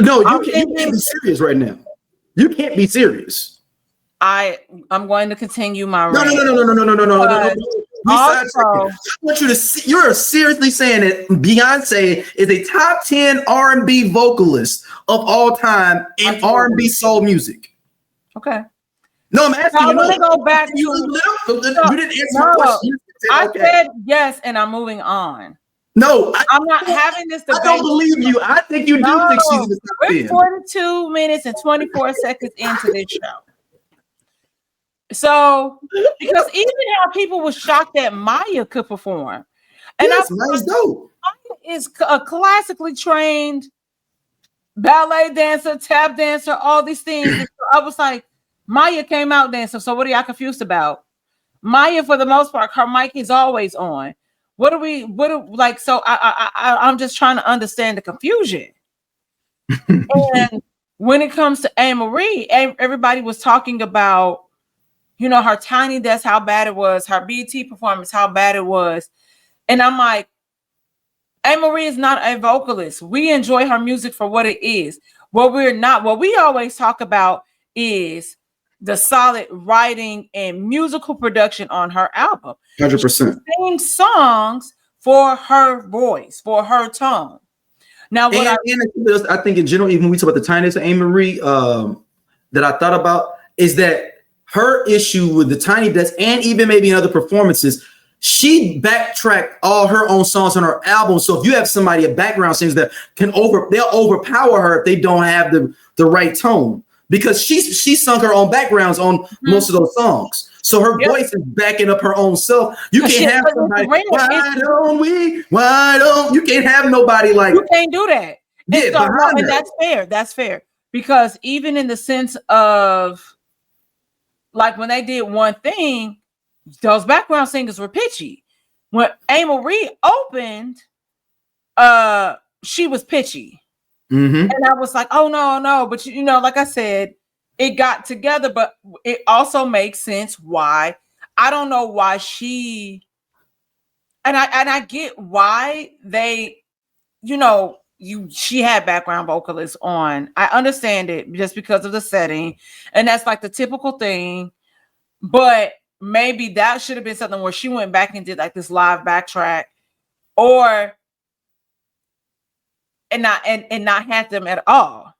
No, you can't be serious right now. You can't be serious. I'm going to continue my No. Also, I want you to see, you're seriously saying that Beyonce is a top 10 R&B vocalist of all time in R&B soul music. Okay. No, I'm asking you. I'm gonna go back to you didn't answer my question. I said yes, and I'm moving on. No, I'm not having this debate. I don't believe you. I think you do think she's in the top 10. We're 42 minutes and 24 seconds into this show. So, because even how people were shocked that Maya could perform. And yes, Maya's dope. Maya is a classically trained ballet dancer, tap dancer, all these things. And so I was like, Maya came out dancing. So what are y'all confused about? Maya, for the most part, her mic is always on. So I'm just trying to understand the confusion. And when it comes to Amerie, everybody was talking about, you know, her Tiny Desk, how bad it was, her BET performance, how bad it was. And I'm like, Amerie is not a vocalist. We enjoy her music for what it is. What we always talk about is the solid writing and musical production on her album. 100%. She sings songs for her voice, for her tone. Now, what I think in general, even when we talk about the tinyness of Amerie, that I thought about is that her issue with the tiny desk and even maybe in other performances, she backtracked all her own songs on her album. So if you have somebody, a background singers that they'll overpower her if they don't have the right tone, because she sung her own backgrounds on most of those songs. So her voice is backing up her own self. You can't have somebody. Why don't you can't have nobody like you can't do that. And that's fair. That's fair. Because even in the sense of like when they did One Thing, those background singers were pitchy. When Amerie opened, she was pitchy. And I was like, oh no. But like I said, it got together, but it also makes sense why. I don't know why she and I get why they, she had background vocalists on. I understand it just because of the setting, and that's like the typical thing. But maybe that should have been something where she went back and did like this live backtrack, and not have them at all.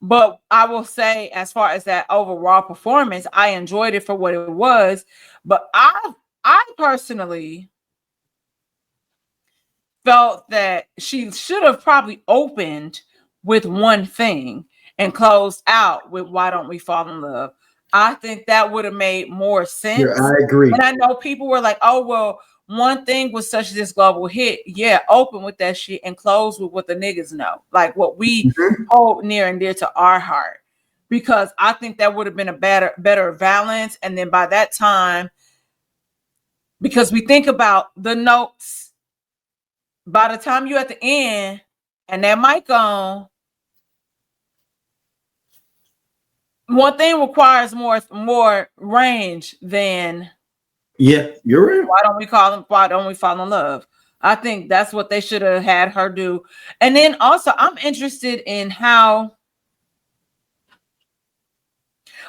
But I will say, as far as that overall performance, I enjoyed it for what it was. But I personally felt that she should have probably opened with One Thing and closed out with Why Don't We Fall in Love. I think that would have made more sense. Yeah, I agree. And I know people were like, oh, well, One Thing was such this global hit. Yeah, open with that shit and close with what the niggas know. Like what we hold near and dear to our heart. Because I think that would have been a better balance. And then by that time, because we think about the notes, by the time you're at the end and that mic on, One Thing requires more range than you're right. Why Don't We Fall in Love? I think that's what they should have had her do. And then also I'm interested in how,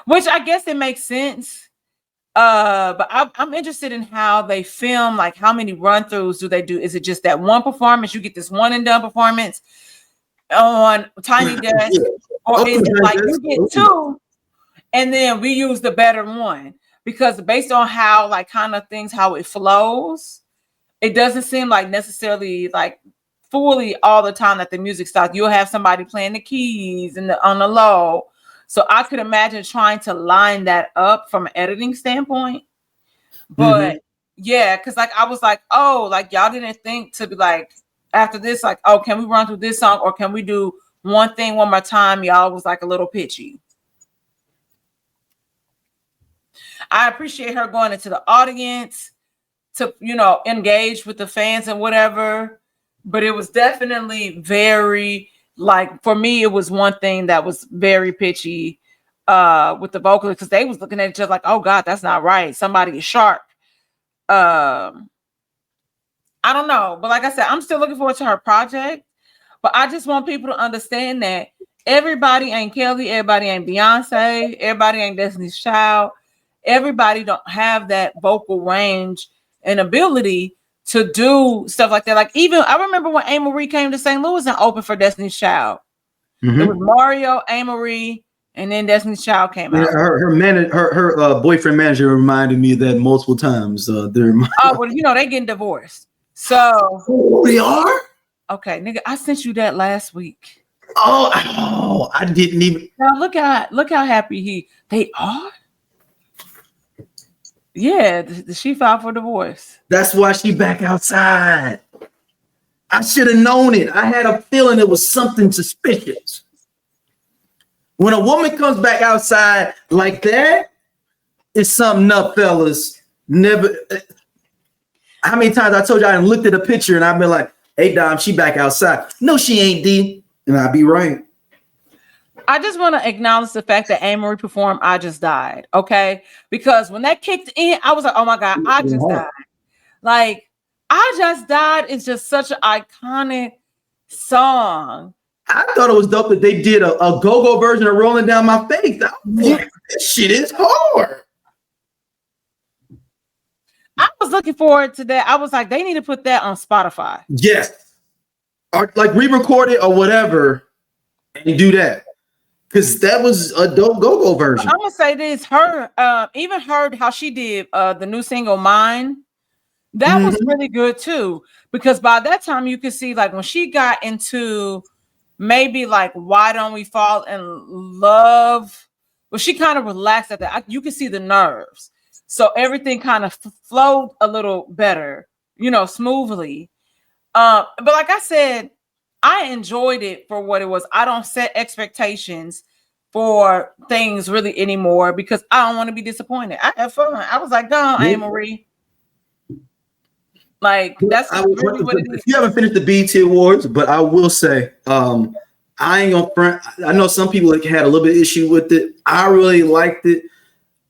which I guess it makes sense. But I'm interested in how they film, like how many run-throughs do they do? Is it just that one performance? You get this one and done performance on Tiny Desk, or is it like you get two and then we use the better one? Because based on how like kind of things, how it flows, it doesn't seem like necessarily like fully all the time that the music stops. You'll have somebody playing the keys and on the low. So I could imagine trying to line that up from an editing standpoint. But yeah, because like I was like, oh, like y'all didn't think to be like after this, like, oh, can we run through this song or can we do One Thing one more time? Y'all was like a little pitchy. I appreciate her going into the audience to, engage with the fans and whatever. But it was definitely very, like, for me, it was One Thing that was very pitchy with the vocalists, because they was looking at each other like, oh, God, that's not right. Somebody is sharp. I don't know. But like I said, I'm still looking forward to her project. But I just want people to understand that everybody ain't Kelly. Everybody ain't Beyonce. Everybody ain't Destiny's Child. Everybody don't have that vocal range and ability to do stuff like that. Like even I remember when Amerie came to St. Louis and opened for Destiny's Child. It was Mario, Amerie, and then Destiny's Child came out. Her boyfriend manager reminded me of that multiple times. Well, they getting divorced. So they are? Okay, nigga, I sent you that last week. Oh, I didn't even. Now look how happy they are. Yeah, she filed for divorce. That's why she back outside. I should have known it. I had a feeling it was something suspicious. When a woman comes back outside like that, it's something up, fellas. Never. How many times I told you I looked at a picture and I've been like, hey, Dom, she back outside. No, she ain't, D. And I'd be right. I just want to acknowledge the fact that Amerie performed I Just Died, okay? Because when that kicked in, I was like, oh my God, I just died. Like, I Just Died is just such an iconic song. I thought it was dope that they did a go-go version of Rolling Down My Face. This shit is hard. I I was looking forward to that. I was like, they need to put that on Spotify. Yes. Or like re-record it or whatever and do that. Because that was a dope go-go version. I'm gonna say this, even heard how she did the new single Mine. That was really good too. Because by that time you could see like when she got into maybe like Why Don't We Fall in Love? Well, she kind of relaxed at that. You could see the nerves. So everything kind of flowed a little better, smoothly. But like I said, I enjoyed it for what it was. I don't set expectations for things really anymore because I don't want to be disappointed. I have fun. I was like, go on, Amerie. Like that's really what it is. You haven't finished the BET Awards, but I will say, I ain't gonna front. I know some people had a little bit of issue with it. I really liked it.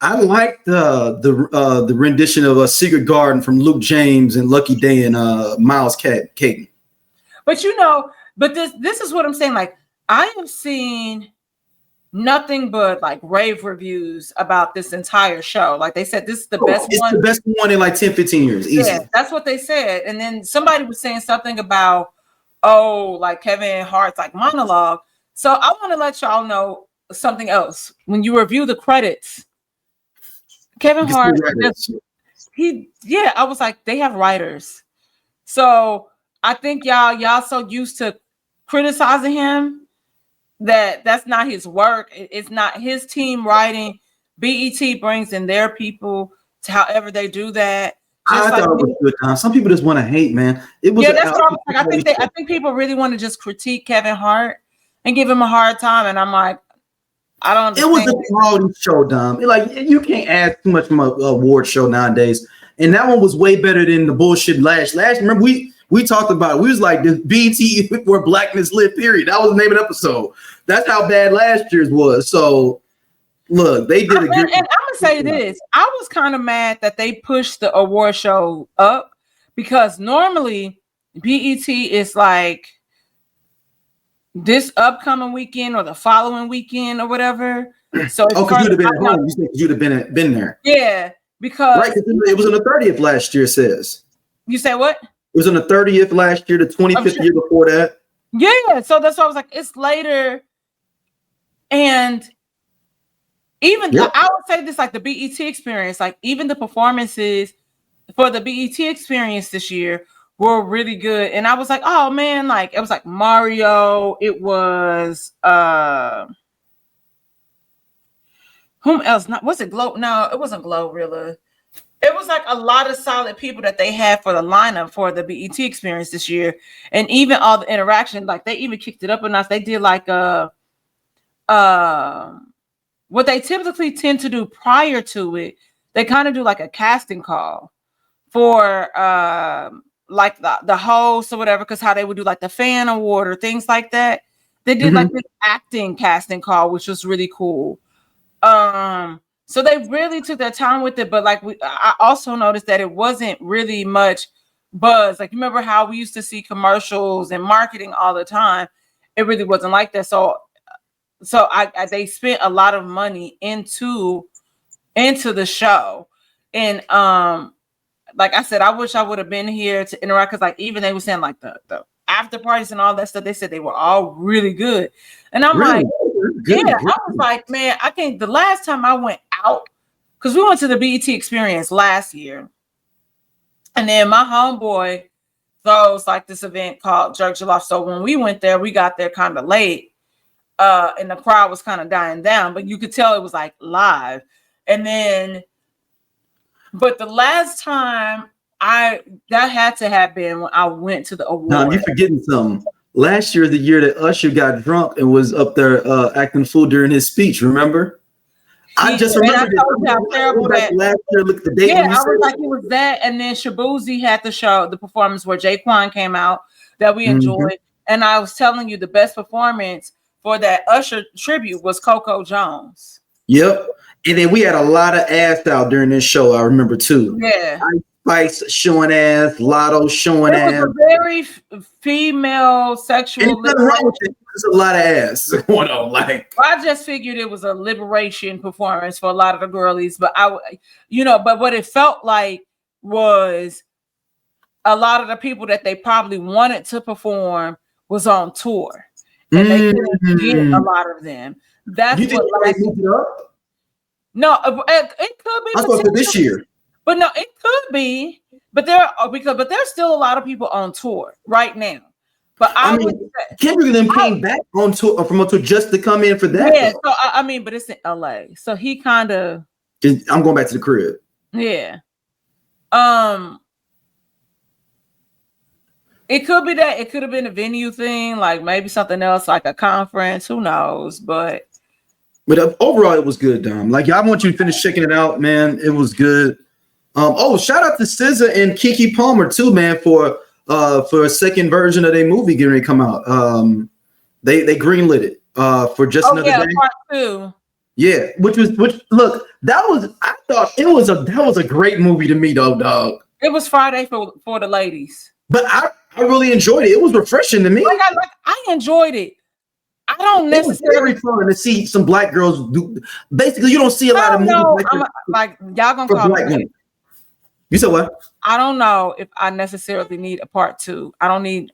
I liked the rendition of a Secret Garden from Luke James and Lucky Day and Miles Caton. But this is what I'm saying. Like I have seen nothing but like rave reviews about this entire show. Like they said, this is the best one. It's the best one in like 10, 15 years. Easy. Yeah, that's what they said. And then somebody was saying something about, like Kevin Hart's like monologue. So I want to let y'all know something else. When you review the credits, Kevin Hart, I was like, they have writers. So I think y'all so used to criticizing him that's not his work. It's not his team writing. BET brings in their people to however they do that. I thought it was good. Some people just want to hate, man. It was that's what I was like. I think people really want to just critique Kevin Hart and give him a hard time, and I'm like, I don't understand. It was a quality show, Dom. Like you can't ask too much from an award show nowadays, and that one was way better than the bullshit last. Remember we talked about it. We was like the BET where blackness live. Period. That was the name of the episode. That's how bad last year's was. So look, they did a good. And I'm gonna say this: I was kind of mad that they pushed the award show up because normally BET is like this upcoming weekend or the following weekend or whatever. So because you'd have been at home. You said you'd have been there. Yeah, because right. It was on the 30th last year. It says. You say what? It was on the 30th last year, the 25th year before that. Yeah, so that's why I was like, it's later. And even I would say this, like the BET experience, like even the performances for the BET experience this year were really good. And I was like, oh man, like it was like Mario, it was whom else? Was it Glow? No, it wasn't Glorilla. It was like a lot of solid people that they had for the lineup for the BET experience this year. And even all the interaction, like they even kicked it up a notch. They did like what they typically tend to do prior to it. They kind of do like a casting call for like the host or whatever, because how they would do like the fan award or things like that. They did like this acting casting call, which was really cool. So they really took their time with it, but like I also noticed that it wasn't really much buzz. Like you remember how we used to see commercials and marketing all the time? It really wasn't like that. So they spent a lot of money into the show, and like I said, I wish I would have been here to interact because like even they were saying like the after parties and all that stuff. They said they were all really good, and I'm really? Like. Good. I was like, man, I think the last time I went out, because we went to the BET experience last year, and then my homeboy throws like this event called Jerk Jollof. So when we went there, we got there kind of late, and the crowd was kind of dying down, but you could tell it was like live. And then, but the last time that had to have been when I went to the award. No, you're forgetting something. Last year, the year that Usher got drunk and was up there acting a fool during his speech, remember? I just remember last year. Look at the date. Yeah, I was like, it was that, and then Shabuzi had the performance where Jaquan came out that we enjoyed, and I was telling you the best performance for that Usher tribute was Coco Jones. Yep, and then we had a lot of ass out during this show. I remember too. Yeah. Spice showing ass, Lotto showing ass. It was a very female sexual. There's a lot of ass going on. Like I just figured it was a liberation performance for a lot of the girlies, but but what it felt like was a lot of the people that they probably wanted to perform was on tour, and they couldn't get a lot of them. That's you think what they moved it up? No, it could be. I thought for this year, but no, it could be. But there's still a lot of people on tour right now. But I mean, Kendrick then came back on tour from a tour just to come in for that. Yeah, so I mean, but it's in LA, so he kind of. I'm going back to the crib. Yeah. It could be that. It could have been a venue thing, like maybe something else, like a conference. Who knows? But overall, it was good, Dom. Like, I want you to finish checking it out, man. It was good. Shout out to SZA and Keke Palmer too, man, for a second version of their movie getting ready to come out. They greenlit it for just another day. Part 2. Yeah, which look, I thought that was a great movie to me though, dog. It was Friday for the ladies. But I really enjoyed it. It was refreshing to me. I enjoyed it. I don't necessarily. It was very fun to see some black girls do. Basically, you don't see a lot of movies like y'all gonna call me. Women. You said what? I don't know if I necessarily need a part 2. I don't know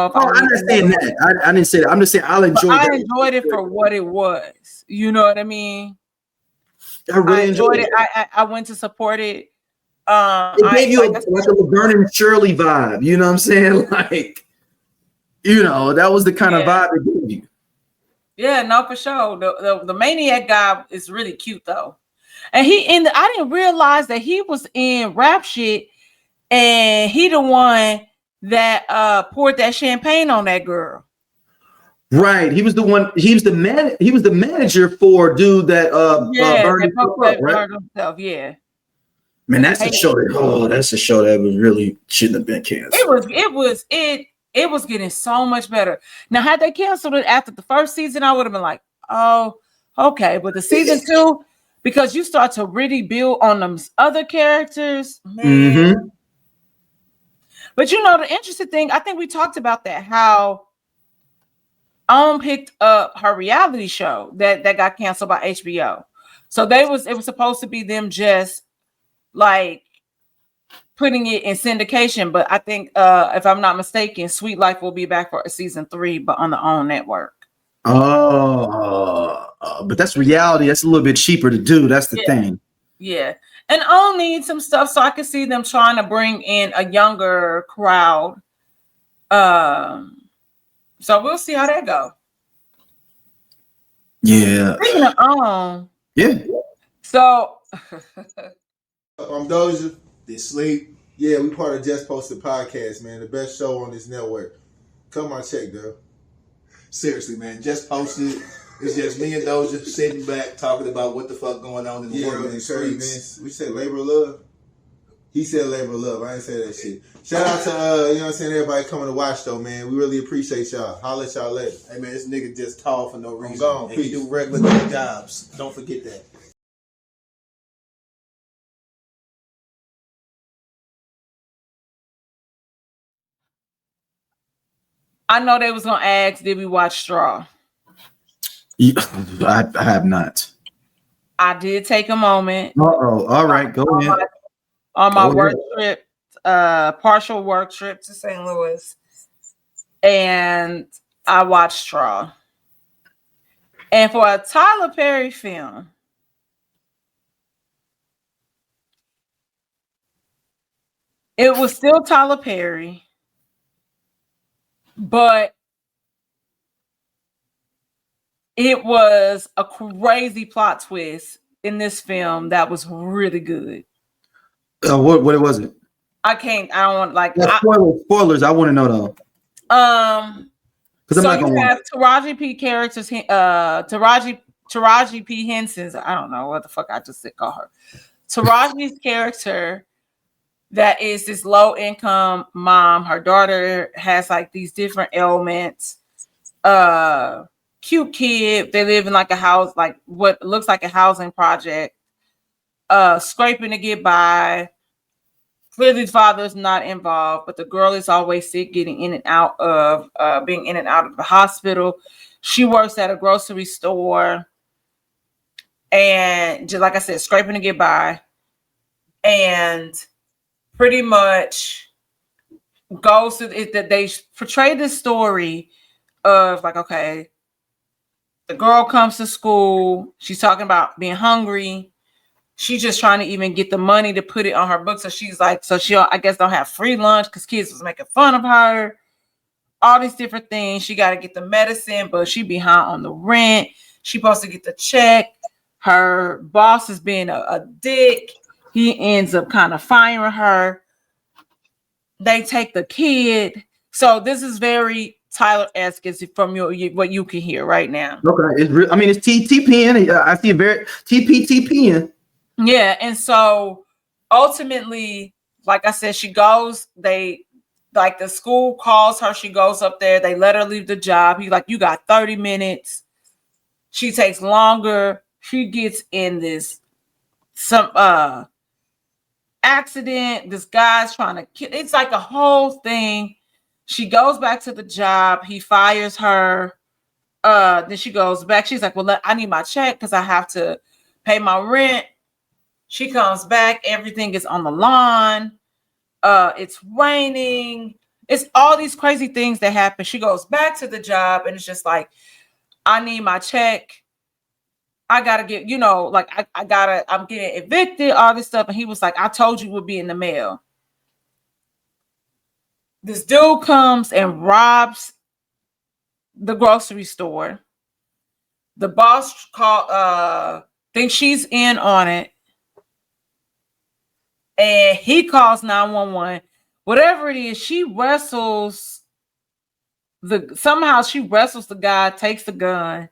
if I understand that. I didn't say that. I'm just saying I enjoyed it for what it was. You know what I mean? I really enjoyed it. I went to support it. It gave you like a Laverne and Shirley vibe. You know what I'm saying? Like, that was the kind of vibe it gave you. Yeah, no, for sure. The Maniac guy is really cute though. And I didn't realize that he was in Rap Shit, and he the one that poured that champagne on that girl. Right. He was the one. He was the manager for dude that burned himself up, right? Himself, yeah. Man, that's a show that was really shouldn't have been canceled. It was getting so much better. Now, had they canceled it after the first season, I would have been like, oh, okay. But the season 2, because you start to really build on them other characters, man. Mm-hmm. But the interesting thing, I think we talked about that, how picked up her reality show that got canceled by HBO. So it was supposed to be them just like putting it in syndication, but I think if I'm not mistaken, Sweet Life will be back for a season 3, but on the OWN network. But that's reality. That's a little bit cheaper to do. That's the thing. Yeah, and OWN needs some stuff, so I can see them trying to bring in a younger crowd. So we'll see how that go. Yeah. Speaking of OWN, yeah. So. I'm Doja. They sleep. Yeah, we part of Just Posted Podcast, man. The best show on this network. Come on, check, though. Seriously, man. Just Posted. It's just me and Doja sitting back talking about what the fuck going on in the world and the streets. We said labor of love. He said labor of love. I didn't say that shit. Shout out to everybody coming to watch though, man. We really appreciate y'all. Holla at y'all later. Hey man, this nigga just tall for no reason. I'm gone. And he do regular jobs. Don't forget that. I know they was gonna ask, did we watch Straw? Yeah, I have not. I did take a moment. All right, go ahead. On my work trip, partial work trip to St. Louis, and I watched Straw. And for a Tyler Perry film, it was still Tyler Perry, but it was a crazy plot twist in this film that was really good. What was it? I don't want like spoilers. I want to know though. So you have Taraji P. characters. Taraji P. Henson's. I don't know what the fuck I just said. Call her. Taraji's character that is this low income mom. Her daughter has like these different ailments. Cute kid. They live in like a house, like what looks like a housing project. Scraping to get by. Clearly, the father is not involved, but the girl is always sick, getting in and out of being in and out of the hospital. She works at a grocery store, and just like I said, scraping to get by. And pretty much goes to it that they portray this story of like, okay, the girl comes to school, she's talking about being hungry. She's just trying to even get the money to put it on her book. So she's like, so she, I guess, don't have free lunch because kids was making fun of her. All these different things. She got to get the medicine, but she behind on the rent. She supposed to get the check. Her boss is being a dick. He ends up kind of firing her. They take the kid. So this is very Tyler-esque from what you can hear right now. Okay, it's TPN. I see a very TPN. Yeah, and so ultimately, like I said, she goes. The school calls her. She goes up there. They let her leave the job. He's like, you got 30 minutes. She takes longer. She gets in some accident. This guy's trying to kill. It's like a whole thing. She goes back to the job. He fires her. Then she goes back. She's like, well, I need my check because I have to pay my rent. She comes back. Everything is on the lawn. It's raining. It's all these crazy things that happen. She goes back to the job and it's just like, I need my check. I gotta get, I'm getting evicted, all this stuff. And he was like, I told you it would be in the mail. This dude comes and robs the grocery store. The boss thinks she's in on it. And he calls 911. Whatever it is, she wrestles the guy, takes the gun.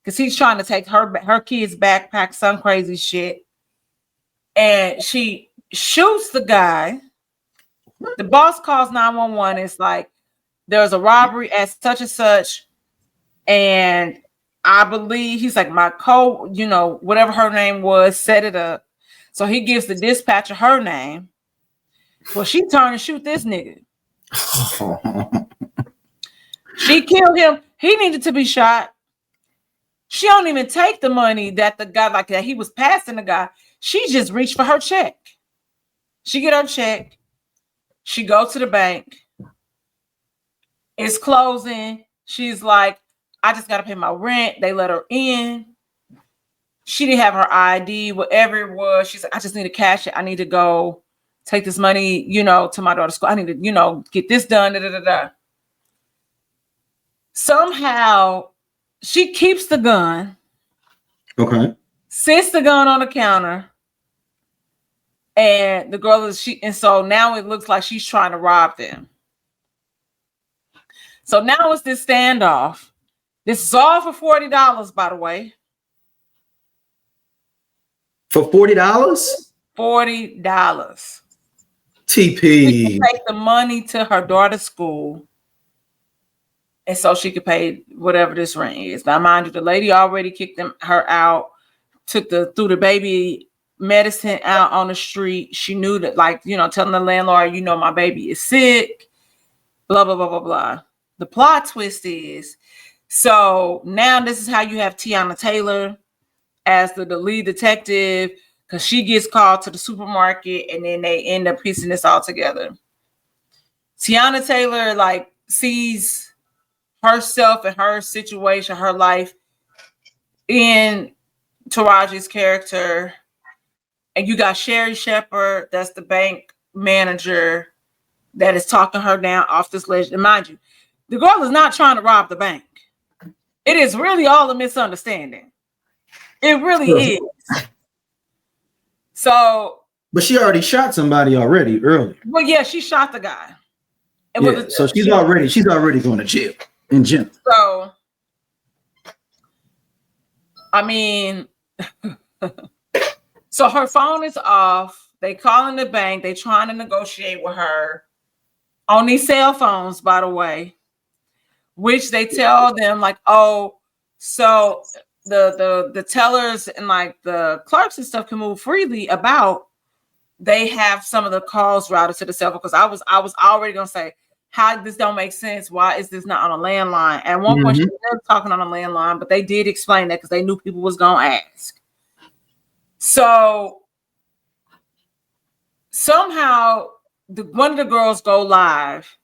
Because he's trying to take her kid's backpack, some crazy shit. And she shoots the guy. The boss calls 911. It's like, there's a robbery at such and such. And I believe he's like, my whatever her name was, set it up. So he gives the dispatcher her name. Well, she turned and shoot this nigga. She killed him. He needed to be shot. She don't even take the money that the guy, like that he was passing the guy. She just reached for her check. She get her check. She go to the bank. It's closing. She's like, I just got to pay my rent. They let her in. She didn't have her ID, whatever it was. She's like, I just need to cash it. I need to go take this money, to my daughter's school. I need to, get this done. Da, da, da, da. Somehow, she keeps the gun. Okay. Sits the gun on the counter. And the girl and so now it looks like she's trying to rob them. So now it's this standoff. This is all for $40, by the way. For $40? $40. TP. She can take the money to her daughter's school. And so she could pay whatever this rent is. Now, mind you, the lady already kicked her out, threw the baby medicine out on the street. She knew that, telling the landlord, my baby is sick, blah, blah, blah, blah, blah. The plot twist is, so now this is how you have Tiana Taylor as the lead detective, because she gets called to the supermarket and then they end up piecing this all together. Tiana Taylor, sees herself and her situation, her life in Taraji's character. And you got Sherry Shepard, that's the bank manager that is talking her down off this ledge. And mind you, the girl is not trying to rob the bank. It is really all a misunderstanding. It really is. So, but she already shot somebody earlier. Well, yeah, she shot the guy. So she's already going to jail in general. So, I mean, so her phone is off. They calling the bank. They trying to negotiate with her on these cell phones, by the way, which they tell them so the tellers and the clerks and stuff can move freely about. They have some of the calls routed to the cell phone, because I was already gonna say, how this don't make sense. Why is this not on a landline? At one point, she was talking on a landline, but they did explain that because they knew people was gonna ask. So somehow one of the girls go live,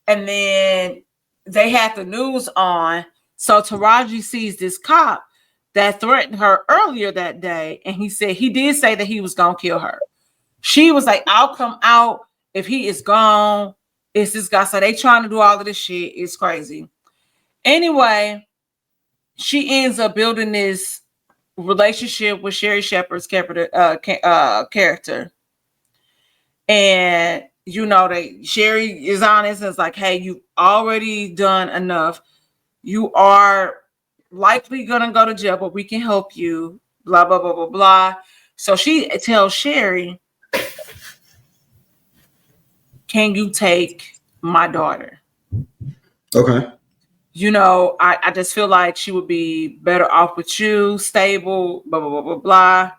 and then they had the news on. So Taraji sees this cop that threatened her earlier that day, and he did say that he was gonna kill her. She was like, "I'll come out if he is gone." It's this guy. So they trying to do all of this shit. It's crazy. Anyway, she ends up building this relationship with Sherry Shepherd's character, and Sherry is honest and is like, "Hey, you've already done enough. You are likely gonna go to jail, but we can help you." Blah blah blah blah blah. So she tells Sherry, "Can you take my daughter?" Okay. I just feel like she would be better off with you, stable, blah, blah, blah, blah, blah.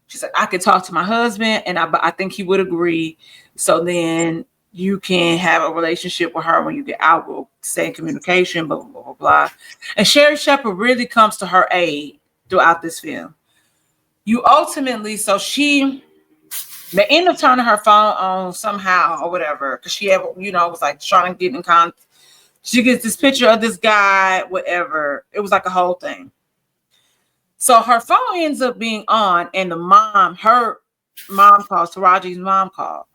She's like, "I could talk to my husband, and I think he would agree. So then you can have a relationship with her when you get out. We'll stay in communication, blah, blah, blah, blah, blah." And Sherry Shepherd really comes to her aid throughout this film. They end up turning her phone on somehow or whatever, because she was like trying to get in contact. She gets this picture of this guy, whatever. It was like a whole thing. So her phone ends up being on, and her mom calls, Taraji's mom called.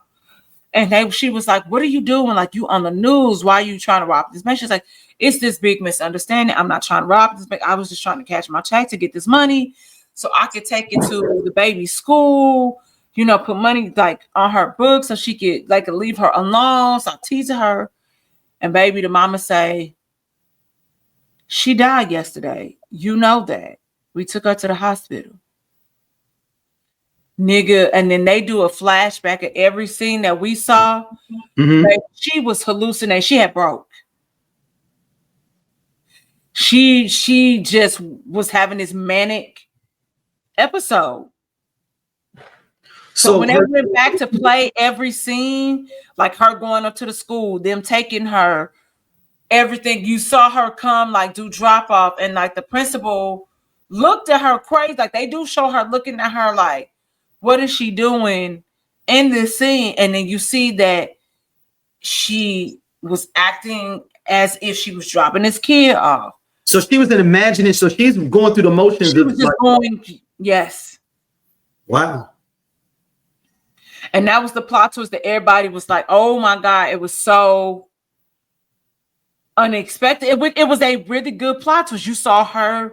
And she was like, "What are you doing? Like, you on the news. Why are you trying to rob this man?" She's like, "It's this big misunderstanding. I'm not trying to rob this man. I was just trying to cash my check to get this money so I could take it to the baby's school, put money like on her book so she could leave her alone." So I'm teasing her. And baby, the mama say, "She died yesterday. You know that. We took her to the hospital." Nigga, and then they do a flashback of every scene that we saw. Mm-hmm. Baby, she was hallucinating. She had broke. She just was having this manic episode. So when they went back to play every scene, like her going up to the school, them taking her, everything, you saw her come, do drop off, and the principal looked at her crazy. They do show her looking at her like, what is she doing in this scene? And then you see that she was acting as if she was dropping this kid off. So she was imagining, so she's going through the motions. She was just going, yes. Wow. And that was the plot twist that everybody was like, "Oh my God," it was so unexpected. It was a really good plot twist. You saw her,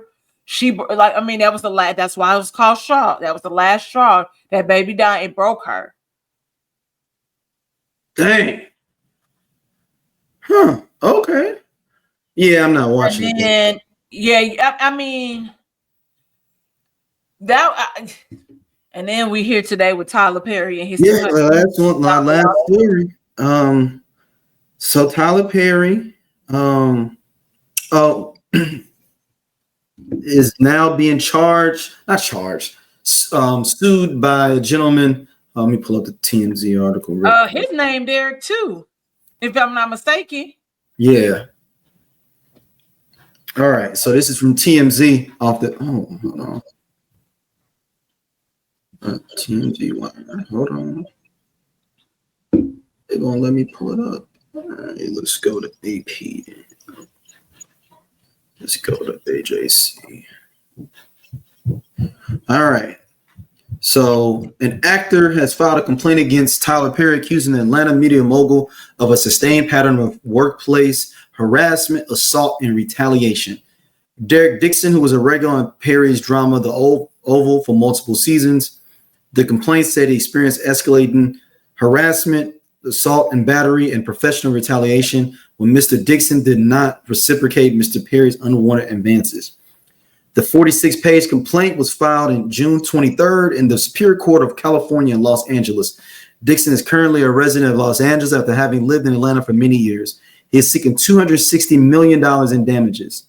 that was the last, that's why it was called straw. That was the last straw. That baby died. It broke her. Dang. Huh. Okay. Yeah, I'm not watching it. And then we here today with Tyler Perry and his last story. So Tyler Perry is now being sued by a gentleman. Let me pull up the TMZ article. His name there too, if I'm not mistaken. Yeah. All right. So this is from TMZ hold on. TMZ. Hold on. They're gonna let me pull it up. All right, let's go to AP. Let's go to AJC. All right. So an actor has filed a complaint against Tyler Perry, accusing the Atlanta media mogul of a sustained pattern of workplace harassment, assault, and retaliation. Derek Dixon, who was a regular on Perry's drama The Oval for multiple seasons, the complaint said he experienced escalating harassment, assault and battery, and professional retaliation when Mr. Dixon did not reciprocate Mr. Perry's unwanted advances. The 46-page complaint was filed on June 23rd in the Superior Court of California in Los Angeles. Dixon is currently a resident of Los Angeles after having lived in Atlanta for many years. He is seeking $260 million in damages.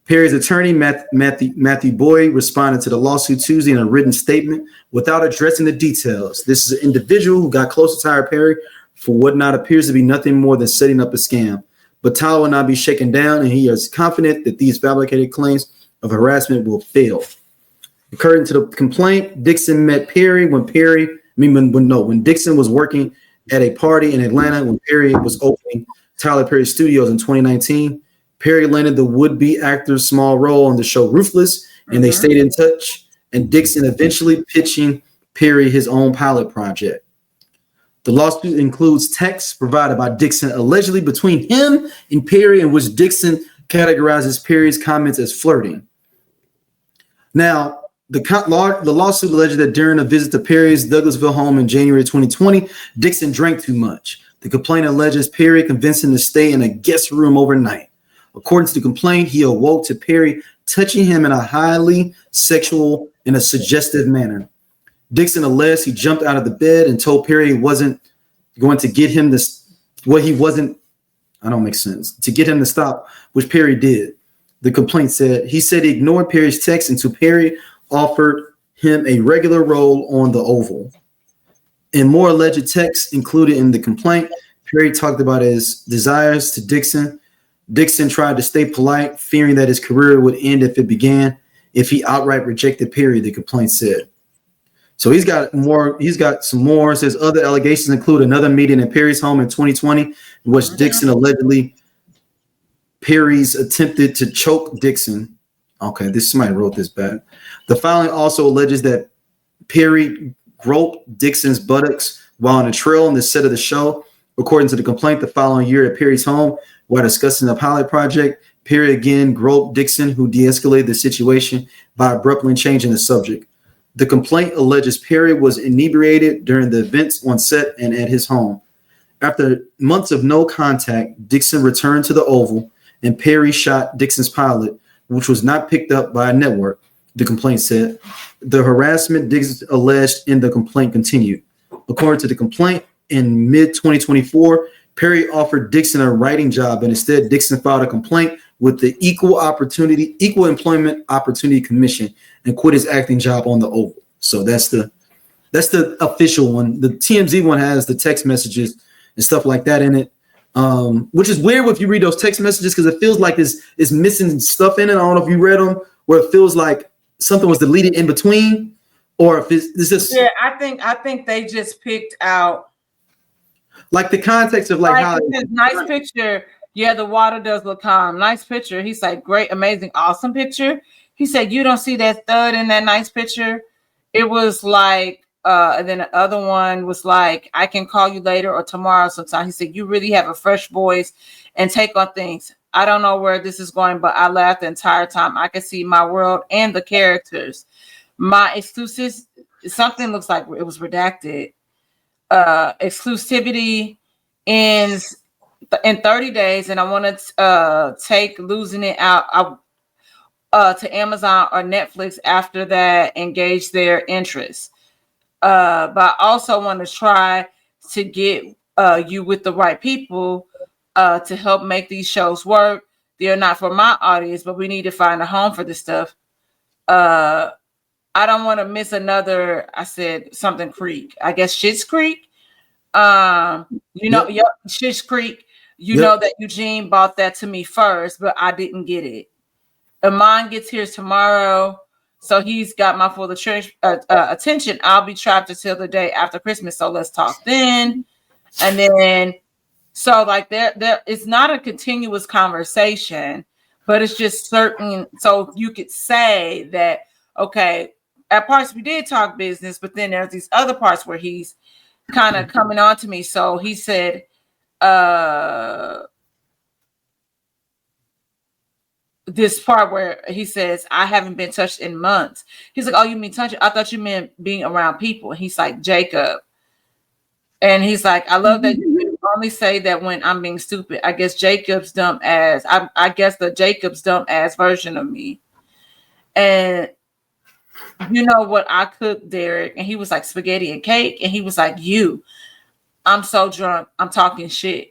Perry's attorney, Matthew Boyd, responded to the lawsuit Tuesday in a written statement without addressing the details. This is an individual who got close to Tyler Perry for what not appears to be nothing more than setting up a scam. But Tyler will not be shaken down, and he is confident that these fabricated claims of harassment will fail. According to the complaint, Dixon met Perry when Dixon was working at a party in Atlanta when Perry was opening Tyler Perry Studios in 2019. Perry landed the would-be actor's small role on the show Ruthless, and they stayed in touch, and Dixon eventually pitching Perry his own pilot project. The lawsuit includes texts provided by Dixon allegedly between him and Perry, in which Dixon categorizes Perry's comments as flirting. Now, the lawsuit alleged that during a visit to Perry's Douglasville home in January 2020, Dixon drank too much. The complaint alleges Perry convinced him to stay in a guest room overnight. According to the complaint, he awoke to Perry touching him in a highly sexual and a suggestive manner. Dixon alleged he jumped out of the bed and told Perry he wasn't going to get him this. Well, he wasn't. I don't make sense. To get him to stop, which Perry did. The complaint said he ignored Perry's text until Perry offered him a regular role on the Oval. In more alleged texts included in the complaint, Perry talked about his desires to Dixon. Dixon tried to stay polite, fearing that his career would end if he outright rejected Perry, the complaint said. So he's got more. He's got some more. Says other allegations include another meeting in Perry's home in 2020, in which Dixon allegedly Perry's attempted to choke Dixon. Okay, somebody wrote this bad. The filing also alleges that Perry groped Dixon's buttocks while on a trail on the set of the show. According to the complaint, the following year at Perry's home, while discussing the pilot project, Perry again groped Dixon, who de-escalated the situation by abruptly changing the subject. The complaint alleges Perry was inebriated during the events on set and at his home. After months of no contact, Dixon returned to the Oval, and Perry shot Dixon's pilot, which was not picked up by a network, the complaint said. The harassment Dixon alleged in the complaint continued. According to the complaint, in mid-2024, Perry offered Dixon a writing job, and instead Dixon filed a complaint with the Equal Employment Opportunity Commission and quit his acting job on the Oval. So that's the official one. The TMZ one has the text messages and stuff like that in it, which is weird if you read those text messages because it feels like it's missing stuff in it. I don't know if you read them, where it feels like something was deleted in between, or if it's just. Yeah, I think they just picked out like the context of like how nice picture. Yeah, the water does look calm. Nice picture. He's like, great, amazing, awesome picture. He said, you don't see that thud in that nice picture. It was like, and then the other one was like, I can call you later or tomorrow sometime. He said, you really have a fresh voice and take on things. I don't know where this is going, but I laughed the entire time. I could see my world and the characters. My exclusive, something looks like it was redacted. Exclusivity ends in 30 days, and I want to take losing it out to Amazon or Netflix after that, engage their interest. But I also want to try to get you with the right people to help make these shows work. They're not for my audience, but we need to find a home for this stuff. I don't want to miss another. I said something Creek. I guess Schitt's Creek. Yep, Schitt's Creek. You know that Eugene bought that to me first, but I didn't get it. Amon gets here tomorrow, so he's got my full attention. I'll be trapped until the day after Christmas, so let's talk then. And then, so like there, it's not a continuous conversation, but it's just certain. So you could say that, okay, at parts we did talk business, but then there's these other parts where he's kind of coming on to me. So he said, this part where he says, I haven't been touched in months. He's like, oh, you mean touch? I thought you meant being around people. And he's like, Jacob. And he's like, I love that you only say that when I'm being stupid. I guess Jacob's dumb ass. I guess the Jacob's dumb ass version of me. And you know what I cooked, Derek? And he was like, spaghetti and cake. And he was like, I'm so drunk. I'm talking shit.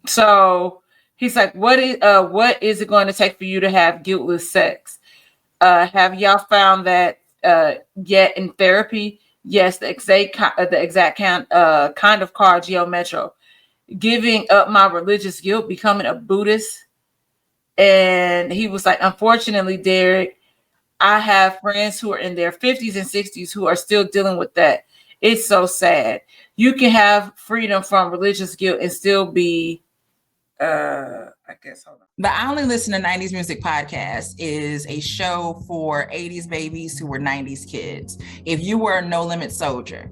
So he's like, what is it going to take for you to have guiltless sex? Have y'all found that yet in therapy? Yes, the exact kind of car, Geo Metro. Giving up my religious guilt, becoming a Buddhist. And he was like, unfortunately, Derek, I have friends who are in their 50s and 60s who are still dealing with that. It's so sad. You can have freedom from religious guilt and still be, I guess, hold on. The I Only Listen to 90s Music podcast is a show for 80s babies who were 90s kids. If you were a No Limit soldier,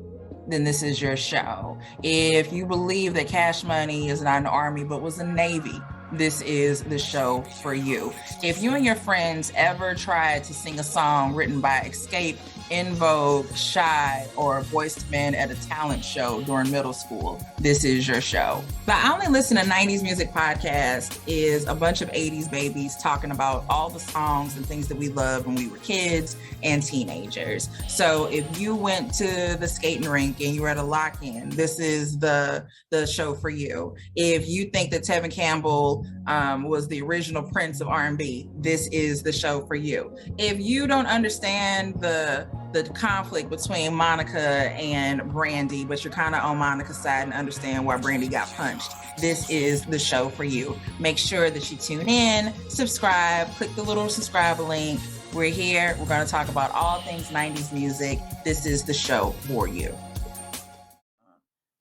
then this is your show. If you believe that Cash Money is not an army but was a Navy, this is the show for you. If you and your friends ever tried to sing a song written by Escape, In Vogue, Shy, or Boyz II Men at a talent show during middle school, this is your show. The I Only Listen to 90s Music podcast is a bunch of 80s babies talking about all the songs and things that we loved when we were kids and teenagers. So if you went to the skating rink and you were at a lock-in, this is the show for you. If you think that Tevin Campbell was the original Prince of R&B, this is the show for you. If you don't understand the conflict between Monica and Brandy, but you're kind of on Monica's side and understand why Brandy got punched, this is the show for you. Make sure that you tune in, subscribe, click the little subscribe link. We're here. We're going to talk about all things 90s music. This is the show for you.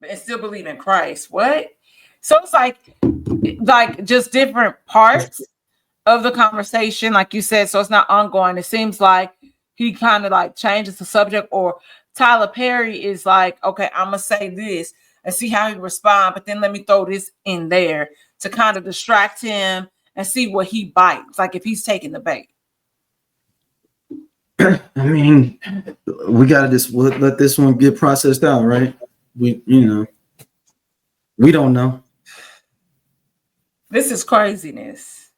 And still believe in Christ. What? So it's like just different parts of the conversation, like you said. So it's not ongoing. It seems like he kind of like changes the subject, or Tyler Perry is like, okay, I'm gonna say this and see how he responds, but then let me throw this in there to kind of distract him and see what he bites, like if he's taking the bait. I mean, we gotta just let this one get processed out, right? We don't know. This is craziness.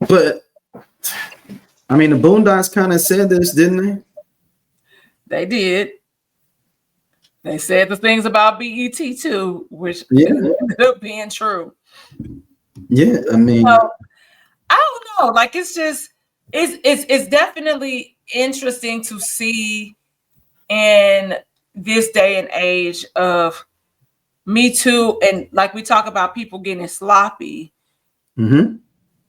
But I mean, the Boondocks kind of said this, didn't they? They did. They said the things about BET too, which ended up being true. Yeah, I mean, so, I don't know. Like, it's just it's definitely interesting to see in this day and age of Me Too, and like we talk about people getting sloppy. Mm-hmm.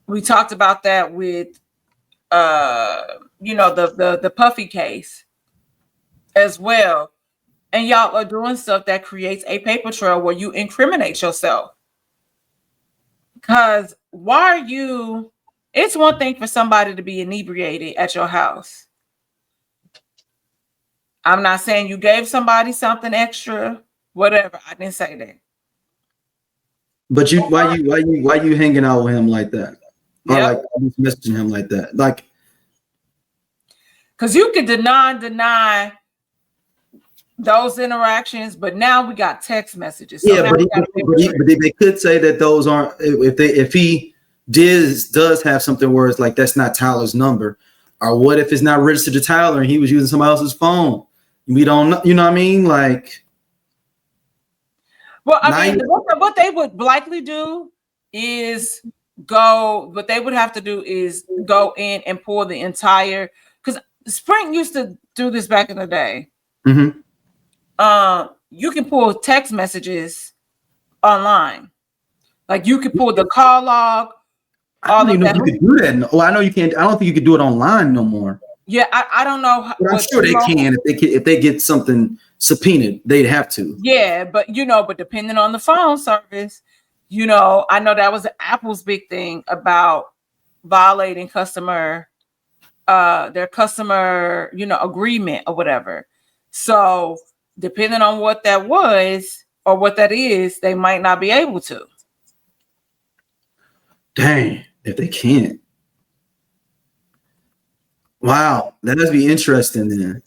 We talked about that with the Puffy case as well. And y'all are doing stuff that creates a paper trail where you incriminate yourself. Because it's one thing for somebody to be inebriated at your house. I'm not saying you gave somebody something extra, whatever. I didn't say that. But why you hanging out with him like that? Or like messaging him like that? Like, because you could deny those interactions, but now we got text messages. So yeah, but they could say that those aren't. If he does have something where it's like that's not Tyler's number, or what if it's not registered to Tyler and he was using somebody else's phone? We don't know. You know what I mean? Like, well, I mean, what they would likely do is what they would have to do is go in and pull the entire, because Sprint used to do this back in the day. Mm-hmm. You can pull text messages online. Like you can pull the call log. I don't know if you could do that. Well, I know you can't. I don't think you could do it online no more. Yeah, I don't know. But I'm sure they can. If they get something subpoenaed, they'd have to. Yeah, but depending on the phone service, I know that was Apple's big thing about violating their customer, agreement or whatever. So depending on what that was or what that is, they might not be able to. Dang, if they can't. Wow, that must be interesting then.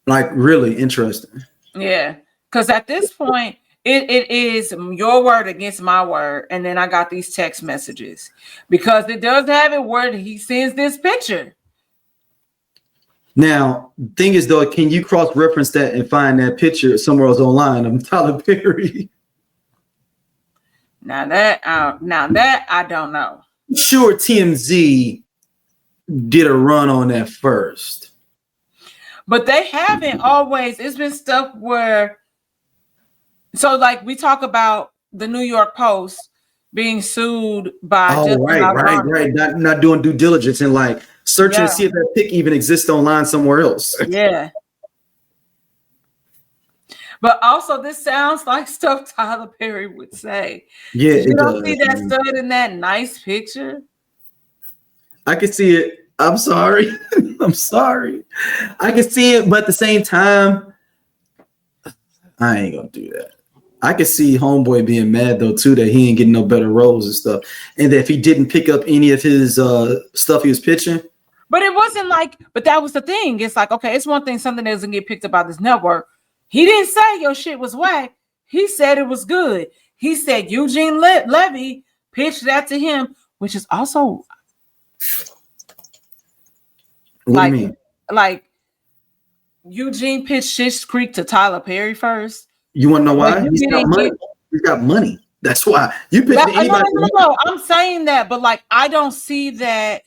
Like really interesting. Yeah, because at this point, it is your word against my word, and then I got these text messages because it does have it where he sends this picture. Now, thing is though, can you cross-reference that and find that picture somewhere else online of Tyler Perry? Now that I don't know. Sure, TMZ did a run on that first, but they haven't always. It's been stuff where, so like we talk about the New York Post being sued by Oh, right. Not doing due diligence and like searching to see if that pic even exists online somewhere else. Yeah. But also, this sounds like stuff Tyler Perry would say. Yeah, you don't see that stud in that nice picture. I can see it. I'm sorry. I'm sorry. I can see it, but at the same time, I ain't gonna do that. I can see Homeboy being mad though too that he ain't getting no better roles and stuff, and that if he didn't pick up any of his stuff he was pitching. But it wasn't like. But that was the thing. It's like, okay, it's one thing something doesn't get picked up by this network. He didn't say your shit was whack. He said it was good. He said Eugene Levy pitched that to him, which is also what do you mean? Like Eugene pitched Schitt's Creek to Tyler Perry first. You want to know why? He's got money. He's got money. That's why you pitched anybody. No. I'm saying that, but like I don't see that.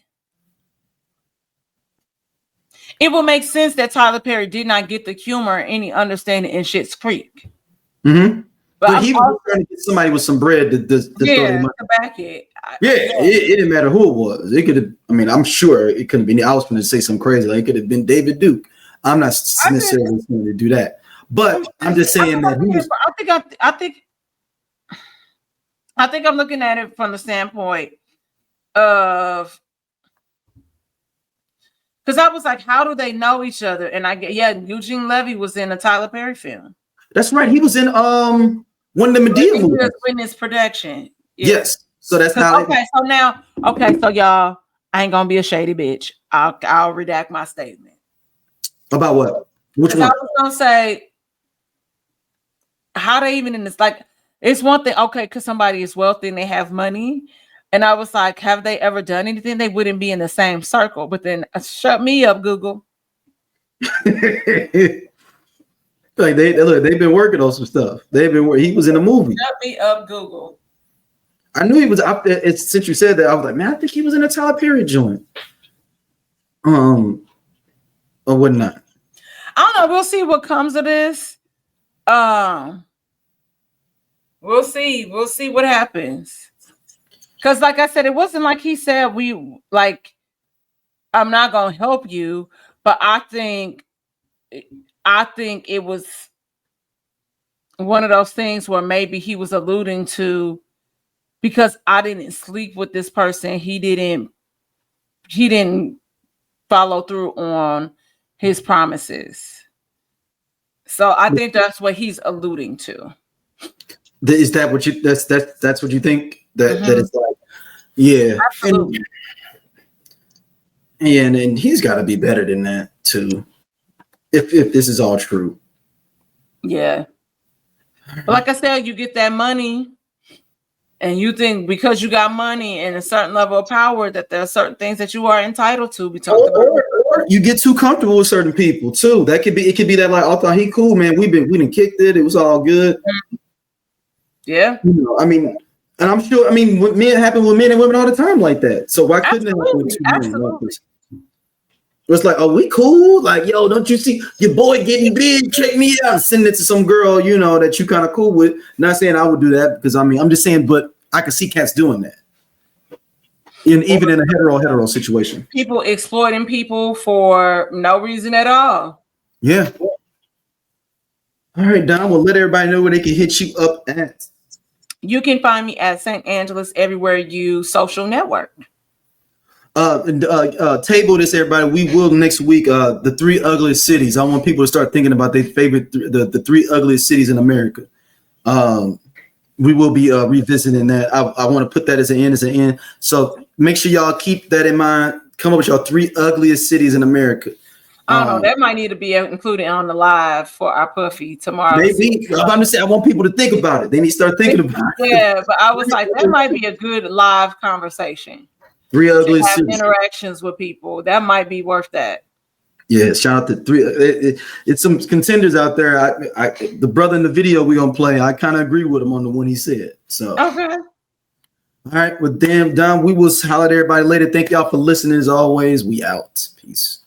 It will make sense that Tyler Perry did not get the humor or any understanding in Schitt's Creek. Mm-hmm. But he was trying to get somebody with some bread to to back it. It didn't matter who it was. It could have. I mean, I'm sure it couldn't be. I was going to say something crazy. Like it could have been David Duke. I'm not necessarily going to do that, but I'm just saying that. I think I'm looking at it from the standpoint of. Because I was like, how do they know each other? And Eugene Levy was in a Tyler Perry film. That's right. He was in one of the Medea movies. Witness production. Yeah. Yes. So that's how. So y'all, I ain't gonna be a shady bitch. I'll redact my statement. About what? Which one? I was gonna say how they even in this. Like, it's one thing, okay, because somebody is wealthy and they have money. And I was like, have they ever done anything? They wouldn't be in the same circle. But then shut me up, Google. Like they've been working on some stuff. He was in a movie. Shut me up, Google. I knew he was up there. Since you said that, I was like, man, I think he was in a Tyler Perry joint. Or whatnot. I don't know. We'll see what comes of this. We'll see. We'll see what happens. Because, like I said, it wasn't like he said I'm not gonna help you, but I think it was one of those things where maybe he was alluding to, because I didn't sleep with this person, he didn't follow through on his promises. So I think that's what he's alluding to. Is that what you that's what you think? That it's like, yeah. Absolutely. And he's got to be better than that too. If this is all true. Yeah. But like I said, you get that money and you think because you got money and a certain level of power that there are certain things that you are entitled to. We talked about. Or you get too comfortable with certain people too. It could be that like, I thought he cool, man. We done kicked it. It was all good. Yeah. I mean, and I'm sure, it happen with men and women all the time like that. So why couldn't it happen with two men like this? It's like, oh, we cool? Like, yo, don't you see your boy getting big? Check me out. Send it to some girl, that you kind of cool with. Not saying I would do that because I'm just saying, but I can see cats doing that. Even in a hetero situation. People exploiting people for no reason at all. Yeah. All right, Don, we'll let everybody know where they can hit you up at. You can find me at St. Angeles everywhere you social network. Table this, everybody. We will next week. The 3 ugliest cities. I want people to start thinking about their favorite, the 3 ugliest cities in America. We will be revisiting that. I want to put that as an end. So make sure y'all keep that in mind. Come up with y'all 3 ugliest cities in America. I don't know. That might need to be included on the live for our Puffy tomorrow. Maybe. I'm just saying, I want people to think about it. They need to start thinking about it. Yeah, but I was like, that might be a good live conversation. 3 ugly have cities. Interactions with people. That might be worth that. Yeah, shout out to 3. It's some contenders out there. The brother in the video we're gonna play, I kind of agree with him on the one he said. So okay. All right, well, damn, Don, we will holler at everybody later. Thank y'all for listening as always. We out. Peace.